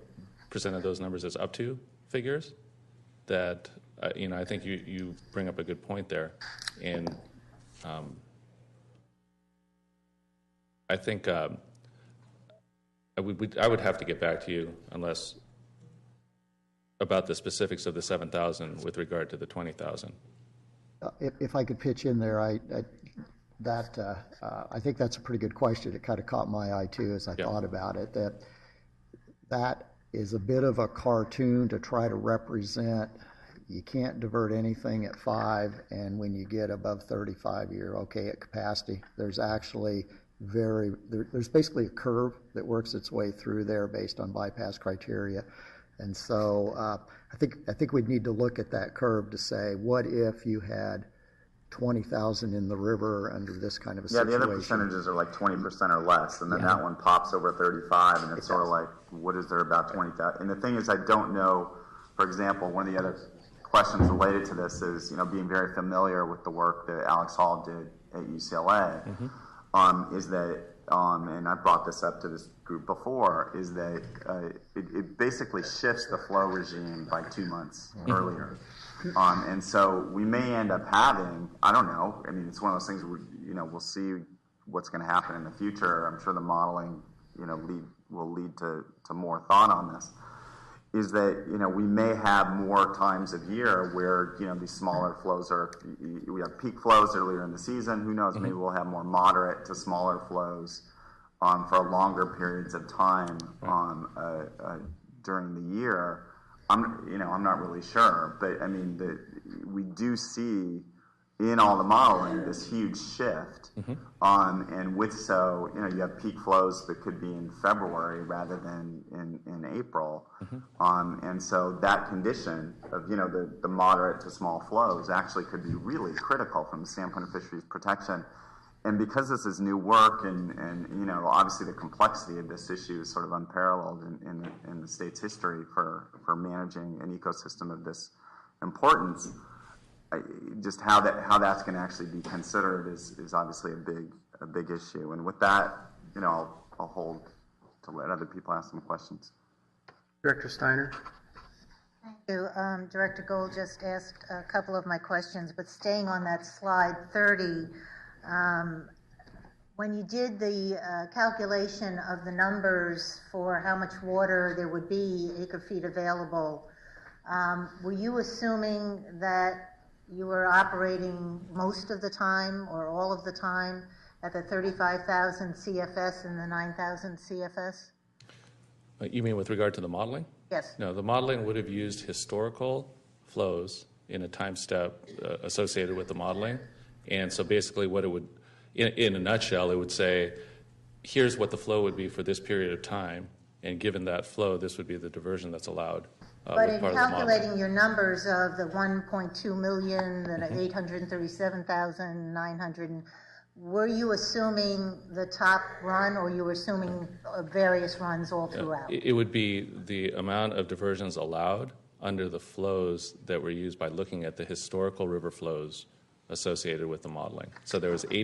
presented those numbers as up to figures. That I think you bring up a good point there, and I think I would have to get back to you about the specifics of the 7,000 with regard to the 20,000. If I could pitch in there, I think that's a pretty good question. It kind of caught my eye too as I thought about it. That is a bit of a cartoon to try to represent. You can't divert anything at 5, and when you get above 35, you're okay at capacity. There's actually there's basically a curve that works its way through there based on bypass criteria. And so I think we'd need to look at that curve to say, what if you had 20,000 in the river under this kind of a situation? Yeah, the other percentages are like 20% or less, and then that one pops over 35, and it's sort of like, what is there about 20,000? And the thing is, I don't know, for example, one of the other questions related to this is, being very familiar with the work that Alex Hall did at UCLA, is that, and I brought this up to this group before, is that it basically shifts the flow regime by 2 months earlier. And so we may end up having, I don't know, I mean, it's one of those things where, we'll see what's going to happen in the future. I'm sure the modeling, will lead to more thought on this, is that, we may have more times of year where, these smaller flows we have peak flows earlier in the season. Who knows, maybe we'll have more moderate to smaller flows for longer periods of time during the year. I'm not really sure, but I mean, we do see in all the modeling this huge shift, and with you have peak flows that could be in February rather than in April, and so that condition of the moderate to small flows actually could be really critical from the standpoint of fisheries protection. And because this is new work, and obviously the complexity of this issue is sort of unparalleled in the state's history for managing an ecosystem of this importance, just how that's going to actually be considered is obviously a big issue. And with that, I'll hold to let other people ask some questions. Director Steiner. Thank you. Director Gold just asked a couple of my questions, but staying on that slide 30. When you did the calculation of the numbers for how much water there would be acre-feet available, were you assuming that you were operating most of the time or all of the time at the 35,000 CFS and the 9,000 CFS? You mean with regard to the modeling? Yes. No, the modeling would have used historical flows in a time step associated with the modeling. And so basically what it would, in a nutshell, it would say, here's what the flow would be for this period of time, and given that flow, this would be the diversion that's allowed. But in calculating your numbers of the 1.2 million, the 837,900, were you assuming the top run, or you were assuming various runs all throughout? It would be the amount of diversions allowed under the flows that were used by looking at the historical river flows associated with the modeling. So there was a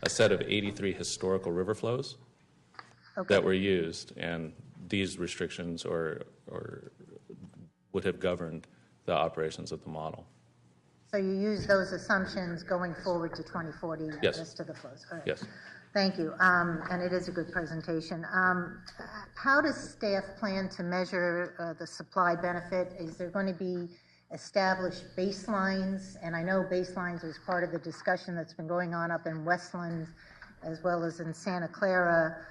set of 83 historical river flows that were used, and these restrictions or would have governed the operations of the model. So So you use those assumptions going forward to 2040 Yes. as to the flows. All right. Yes. Thank you. And it is a good presentation. How does staff plan to measure the supply benefit? Is there going to be established baselines? And I know baselines was part of the discussion that's been going on up in Westland as well as in Santa Clara,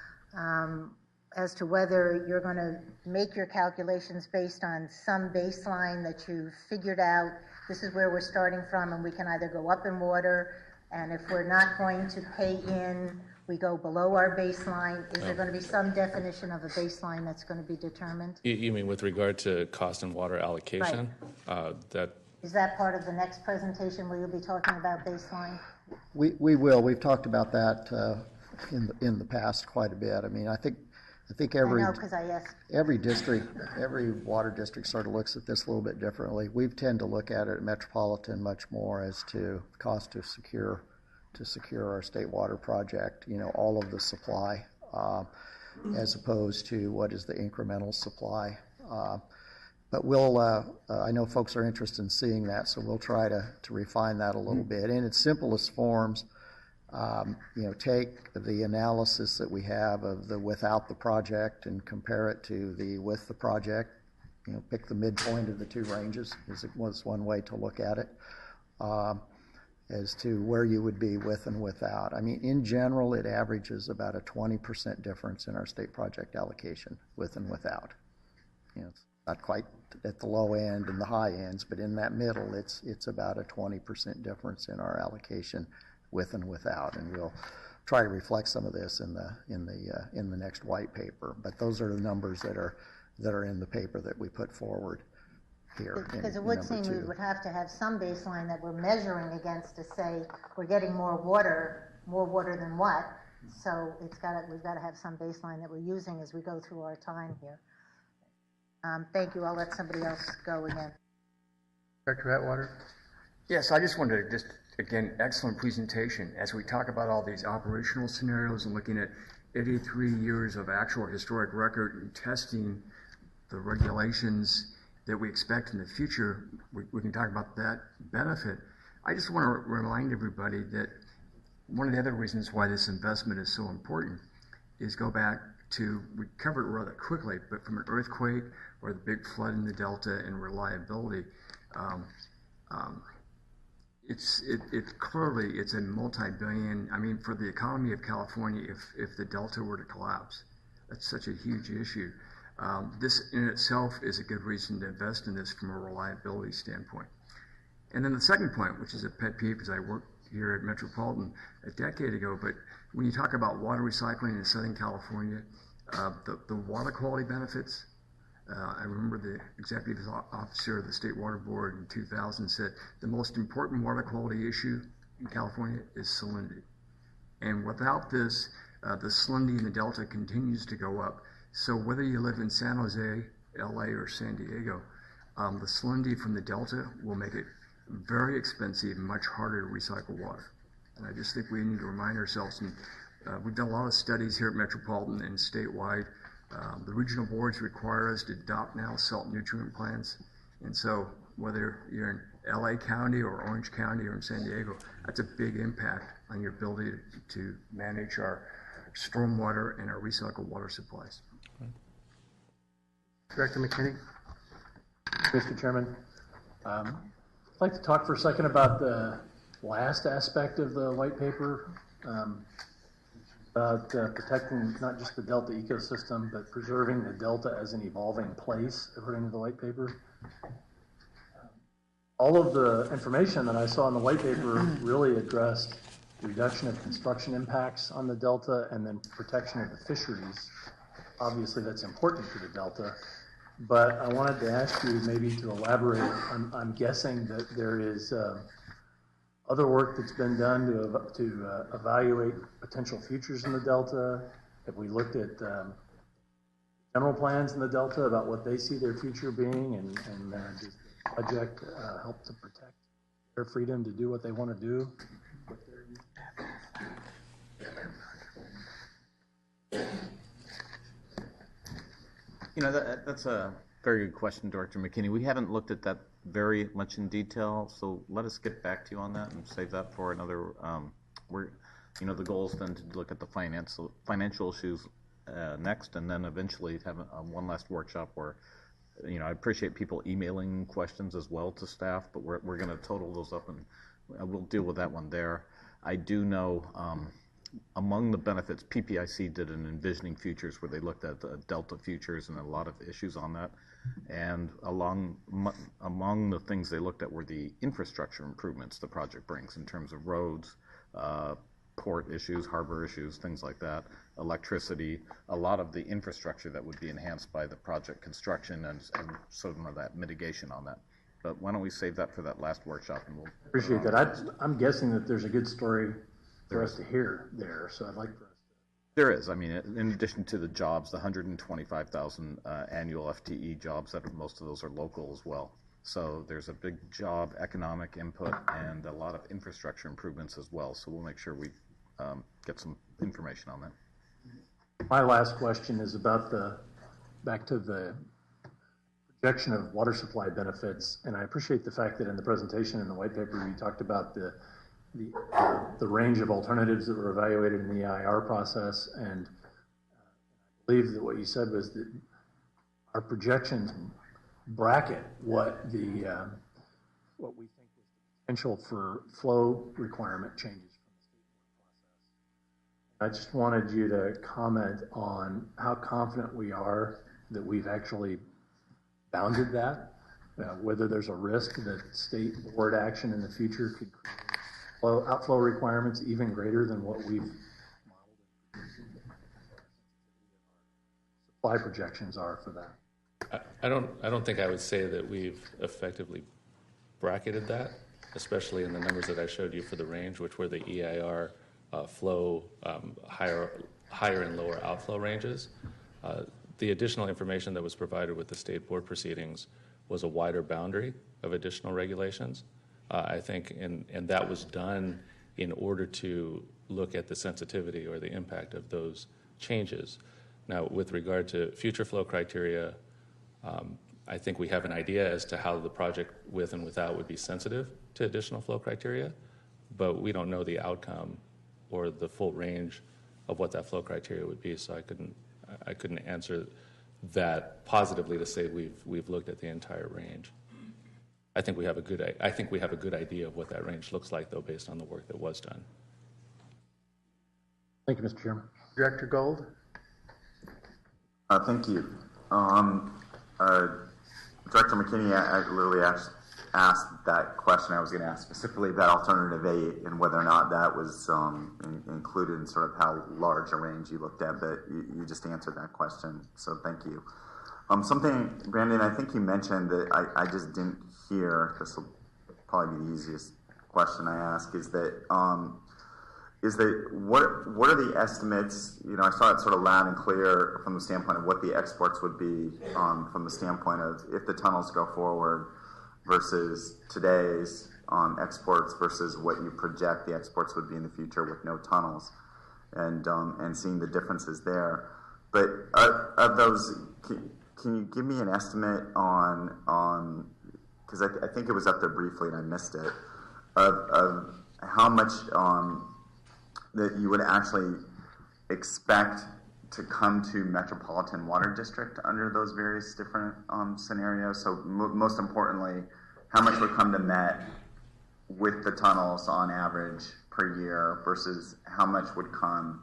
as to whether you're going to make your calculations based on some baseline that you've figured out. This is where we're starting from, and we can either go up in water, and if we're not going to pay in, we go below our baseline. Is there going to be some definition of a baseline that's going to be determined? You mean with regard to cost and water allocation? Is that part of the next presentation where you'll be talking about baseline? We will. We've talked about that in the past quite a bit. I mean, I think every I know, 'cause I asked. every district, every water district sort of looks at this a little bit differently. We tend to look at it at Metropolitan much more as to cost to secure our state water project. You know, all of the supply, as opposed to what is the incremental supply. But we'll, I know folks are interested in seeing that, so we'll try to refine that a little bit. In its simplest forms, you know, take the analysis that we have of the without the project and compare it to the with the project. You know, pick the midpoint of the two ranges was one way to look at it, as to where you would be with and without. I mean, in general, it averages about a 20% difference in our state project allocation with and without. You know, it's not quite at the low end and the high ends, but in that middle, it's about a 20% difference in our allocation with and without, and we'll try to reflect some of this in the next white paper. But those are the numbers that are in the paper that we put forward here. Because it would seem we would have to have some baseline that we're measuring against to say we're getting more water than what. So we've got to have some baseline that we're using as we go through our time here. Thank you. I'll let somebody else go again. Director Atwater? Yes, I just wanted to again, excellent presentation. As we talk about all these operational scenarios and looking at 83 years of actual historic record and testing the regulations that we expect in the future, we can talk about that benefit. I just want to remind everybody that one of the other reasons why this investment is so important is go back to, we covered it rather quickly, but from an earthquake or the big flood in the Delta and reliability, clearly it's a multi-billion, I mean, for the economy of California, if the Delta were to collapse, that's such a huge issue. This in itself is a good reason to invest in this from a reliability standpoint. And then the second point, which is a pet peeve, because I worked here at Metropolitan a decade ago, but when you talk about water recycling in Southern California, the water quality benefits, I remember the executive officer of the State Water Board in 2000 said the most important water quality issue in California is salinity. And without this, the salinity in the Delta continues to go up. So whether you live in San Jose, LA, or San Diego, the salinity from the Delta will make it very expensive and much harder to recycle water. And I just think we need to remind ourselves, and we've done a lot of studies here at Metropolitan and statewide. The regional boards require us to adopt now salt nutrient plans. And so whether you're in LA County or Orange County or in San Diego, that's a big impact on your ability to manage our stormwater and our recycled water supplies. Director McKinney? Mr. Chairman, I'd like to talk for a second about the last aspect of the white paper, about protecting not just the Delta ecosystem, but preserving the Delta as an evolving place, according to the white paper. All of the information that I saw in the white paper really addressed reduction of construction impacts on the Delta and then protection of the fisheries. Obviously, that's important to the Delta. But I wanted to ask you maybe to elaborate. I'm guessing that there is other work that's been done to evaluate potential futures in the Delta. Have we looked at general plans in the Delta about what they see their future being, and does the project help to protect their freedom to do what they want to do? You know, that's a very good question, Director McKinney. We haven't looked at very much in detail, so let us get back to you on that and save that for another, the goal is then to look at the financial issues next, and then eventually have one last workshop where, I appreciate people emailing questions as well to staff, but we're going to total those up and we'll deal with that one there. I do know among the benefits, PPIC did an envisioning futures where they looked at the delta futures and a lot of issues on that. And among the things they looked at were the infrastructure improvements the project brings in terms of roads, port issues, harbor issues, things like that, electricity, a lot of the infrastructure that would be enhanced by the project construction and some of that mitigation on that. But why don't we save that for that last workshop, and we'll appreciate that. I'm guessing that there's a good story for us to hear there, so I'd like for us to. There is. I mean, in addition to the jobs, the 125,000 annual FTE jobs, most of those are local as well. So there's a big job economic input and a lot of infrastructure improvements as well. So we'll make sure we get some information on that. My last question is about back to the projection of water supply benefits, and I appreciate the fact that in the presentation in the white paper you talked about the range of alternatives that were evaluated in the EIR process, and I believe that what you said was that our projections bracket what we think is the potential for flow requirement changes from the state process. I just wanted you to comment on how confident we are that we've actually bounded that, whether there's a risk that state board action in the future could create outflow requirements even greater than what we've modeled. Supply projections are for that. I don't think I would say that we've effectively bracketed that, especially in the numbers that I showed you for the range, which were the EIR flow higher and lower outflow ranges. The additional information that was provided with the state board proceedings was a wider boundary of additional regulations. I think, and that was done in order to look at the sensitivity or the impact of those changes. Now, with regard to future flow criteria, I think we have an idea as to how the project with and without would be sensitive to additional flow criteria, but we don't know the outcome or the full range of what that flow criteria would be, so I couldn't answer that positively to say we've looked at the entire range. I think we have a good idea of what that range looks like, though, based on the work that was done. Thank you, Mr. Chairman. Director Gold. Thank you. Director McKinney, I literally asked that question. I was going to ask specifically about alternative A and whether or not that was included in sort of how large a range you looked at, but you just answered that question, so thank you. Something, Brandon, I think you mentioned that I just didn't hear, this will probably be the easiest question I ask, is that what are the estimates? I saw it sort of loud and clear from the standpoint of what the exports would be from the standpoint of if the tunnels go forward versus today's exports versus what you project the exports would be in the future with no tunnels, and seeing the differences there. But of those, can you give me an estimate on because I think it was up there briefly and I missed it, of how much that you would actually expect to come to Metropolitan Water District under those various different scenarios. So most importantly, how much would come to Met with the tunnels on average per year versus how much would come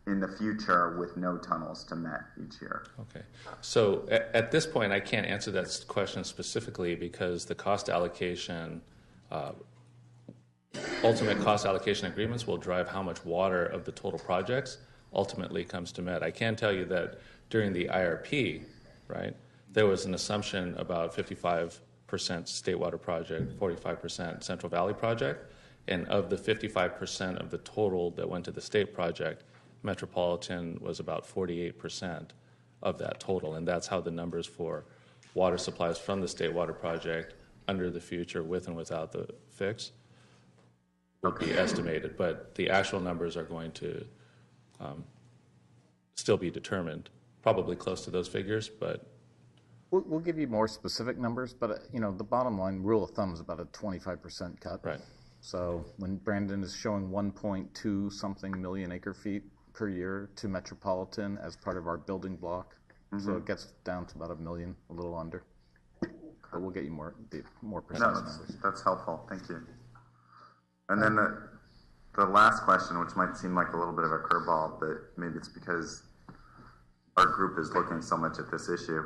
in the future with no tunnels to Met each year? Okay. So at this point, I can't answer that question specifically because the cost allocation ultimate cost allocation agreements will drive how much water of the total projects ultimately comes to Met. I can tell you that during the IRP, right, there was an assumption about 55% State Water Project, 45% Central Valley Project, and of the 55% of the total that went to the state project, Metropolitan was about 48% of that total, and that's how the numbers for water supplies from the State Water Project under the future with and without the fix will be estimated, but the actual numbers are going to still be determined, probably close to those figures, but We'll give you more specific numbers, but the bottom line rule of thumb is about a 25% cut. Right. So when Brandon is showing 1.2 something million acre feet per year to metropolitan as part of our building block, so it gets down to about a million, a little under. But we'll get you more precise numbers. That's helpful. Thank you. And then the last question, which might seem like a little bit of a curveball, but maybe it's because our group is looking so much at this issue,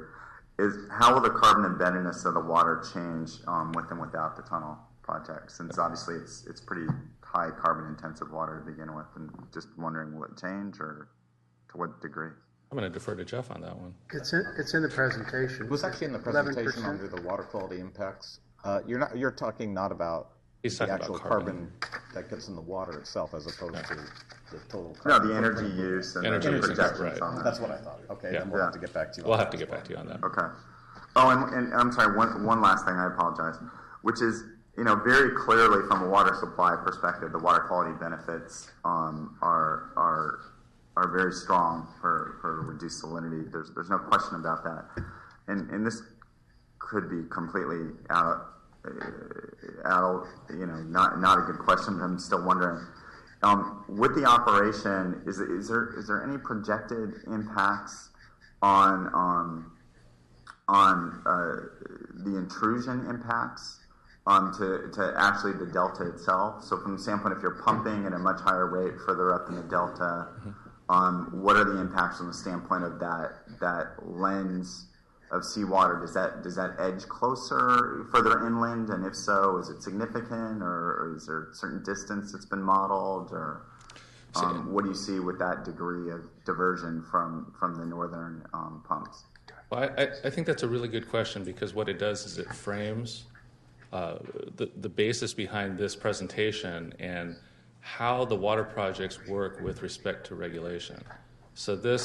is how will the carbon embeddedness of the water change with and without the tunnel project? Since obviously it's pretty high carbon intensive water to begin with, and just wondering, will it change or to what degree? I'm going to defer to Jeff on that one. It's in the presentation. It was actually in the presentation 11%. under the water quality impacts. You're talking not about He's the talking actual about carbon that gets in the water itself as opposed to the total No, carbon. the energy use and Energy the use, projections right. on that. That's what I thought. Okay, Yeah. then we'll have to get back to you. We'll have to get back to you on that. Okay. Oh, and I'm sorry, one last thing, I apologize, which is, very clearly from a water supply perspective, the water quality benefits are very strong for reduced salinity. There's no question about that. And this could be completely out, not a good question, but I'm still wondering. With the operation, is there any projected impacts on the intrusion impacts to actually the delta itself? So from the standpoint, if you're pumping at a much higher rate further up in the delta, what are the impacts from the standpoint of that lens of seawater? Does that edge closer, further inland? And if so, is it significant, or is there a certain distance that's been modeled, or what do you see with that degree of diversion from the northern pumps? Well, I think that's a really good question, because what it does is it frames the basis behind this presentation and how the water projects work with respect to regulation. So the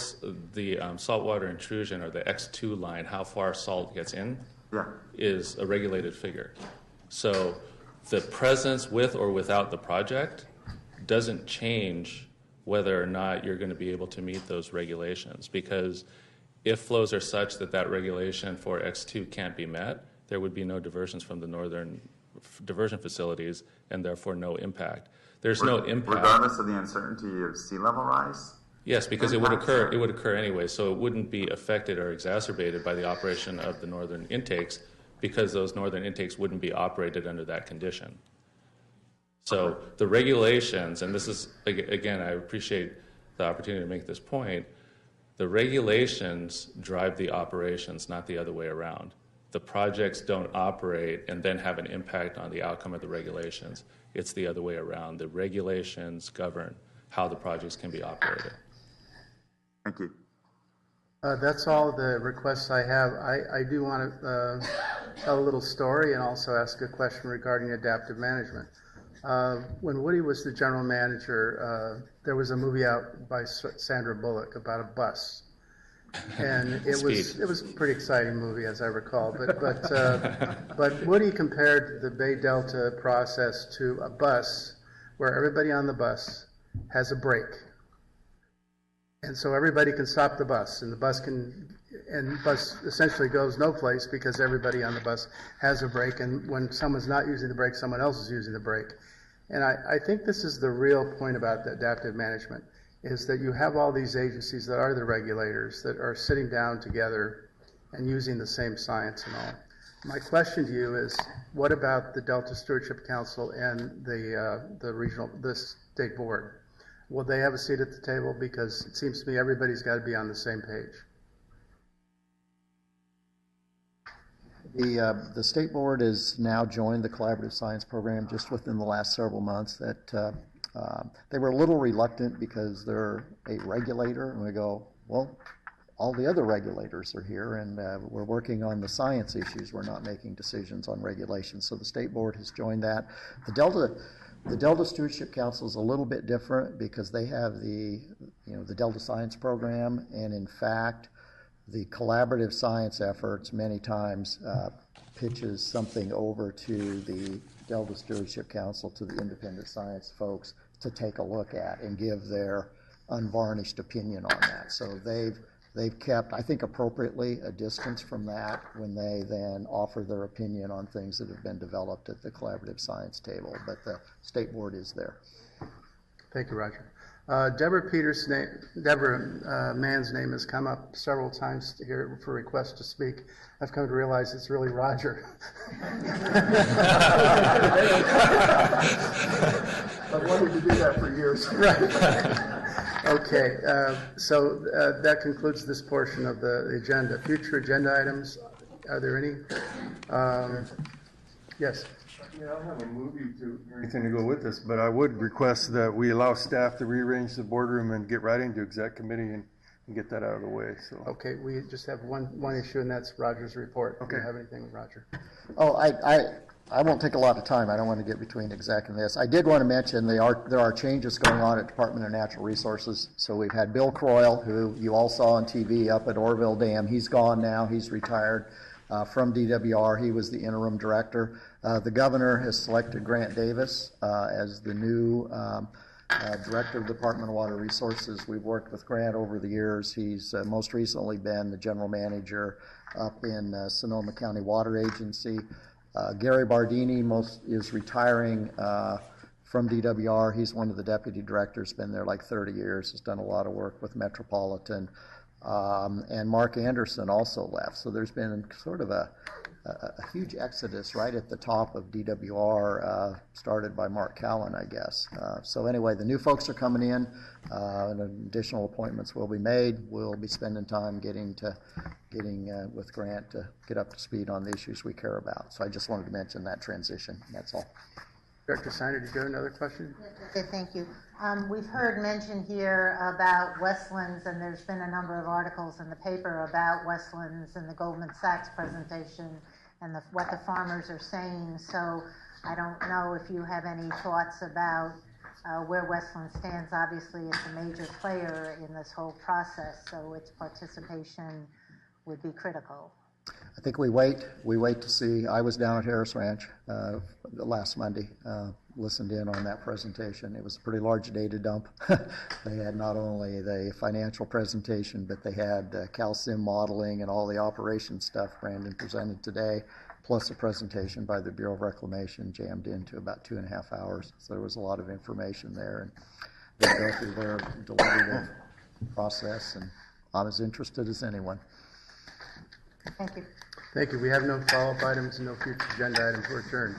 saltwater intrusion, or the X2 line, how far salt gets in, is a regulated figure. So the presence with or without the project doesn't change whether or not you're going to be able to meet those regulations, because if flows are such that regulation for X2 can't be met, there would be no diversions from the northern diversion facilities, and therefore no impact. There's no impact. Regardless of the uncertainty of sea level rise? Yes, because it would occur anyway, so it wouldn't be affected or exacerbated by the operation of the northern intakes, because those northern intakes wouldn't be operated under that condition. So the regulations, and this is, again, I appreciate the opportunity to make this point, the regulations drive the operations, not the other way around. The projects don't operate and then have an impact on the outcome of the regulations. It's the other way around. The regulations govern how the projects can be operated. Thank you. That's all the requests I have. I do want to tell a little story and also ask a question regarding adaptive management. When Woody was the general manager, there was a movie out by Sandra Bullock about a bus. And it was a pretty exciting movie, as I recall. But Woody compared the Bay Delta process to a bus where everybody on the bus has a brake, and so everybody can stop the bus, and the bus essentially goes no place because everybody on the bus has a brake, and when someone's not using the brake, someone else is using the brake. And I think this is the real point about the adaptive management, is that you have all these agencies that are the regulators that are sitting down together and using the same science and all. My question to you is, what about the Delta Stewardship Council and the state board? Will they have a seat at the table? Because it seems to me everybody's got to be on the same page. The state board has now joined the collaborative science program just within the last several months. That they were a little reluctant because they're a regulator, and we go, well, all the other regulators are here, and we're working on the science issues. We're not making decisions on regulation. So the state board has joined that. The Delta Stewardship Council is a little bit different because they have the Delta Science Program, and in fact, the collaborative science efforts many times pitches something over to the Delta Stewardship Council, to the independent science folks, to take a look at and give their unvarnished opinion on that. So they've They've kept, I think appropriately, a distance from that when they then offer their opinion on things that have been developed at the collaborative science table, but the state board is there. Thank you, Roger. Deborah Mann's name has come up several times here for requests to speak. I've come to realize it's really Roger. I've wanted to do that for years. Right. Okay, so that concludes this portion of the agenda. Future agenda items, are there any? Yes. Yeah, I don't have a movie or anything to go with this, but I would request that we allow staff to rearrange the boardroom and get right into exec committee and get that out of the way. So. Okay, we just have one issue, and that's Roger's report. Okay. Do you have anything, Roger? Oh, I won't take a lot of time. I don't want to get between exec and this. I did want to mention there are changes going on at Department of Natural Resources. So we've had Bill Croyle, who you all saw on TV up at Orville Dam. He's gone now. He's retired from DWR. He was the interim director. The governor has selected Grant Davis as the new director of the Department of Water Resources. We've worked with Grant over the years. He's most recently been the general manager up in Sonoma County Water Agency. Gary Bardini is retiring from DWR. He's one of the deputy directors, been there like 30 years, has done a lot of work with Metropolitan. And Mark Anderson also left. So there's been sort of a huge exodus right at the top of DWR, started by Mark Cowan, I guess. So anyway, the new folks are coming in, and additional appointments will be made. We'll be spending time getting with Grant to get up to speed on the issues we care about. So I just wanted to mention that transition. That's all. Director Steiner, did you have another question? Okay, thank you. We've heard mention here about Westlands, and there's been a number of articles in the paper about Westlands and the Goldman Sachs presentation and what the farmers are saying. So I don't know if you have any thoughts about where Westlands stands. Obviously, it's a major player in this whole process, so its participation would be critical. I think we wait to see. I was down at Harris Ranch last Monday, listened in on that presentation. It was a pretty large data dump. They had not only the financial presentation, but they had CalSim modeling and all the operation stuff Brandon presented today, plus a presentation by the Bureau of Reclamation jammed into about 2.5 hours. So there was a lot of information there, and they go through their deliberative process, and I'm as interested as anyone. Thank you. Thank you. We have no follow-up items and no future agenda items. We're adjourned.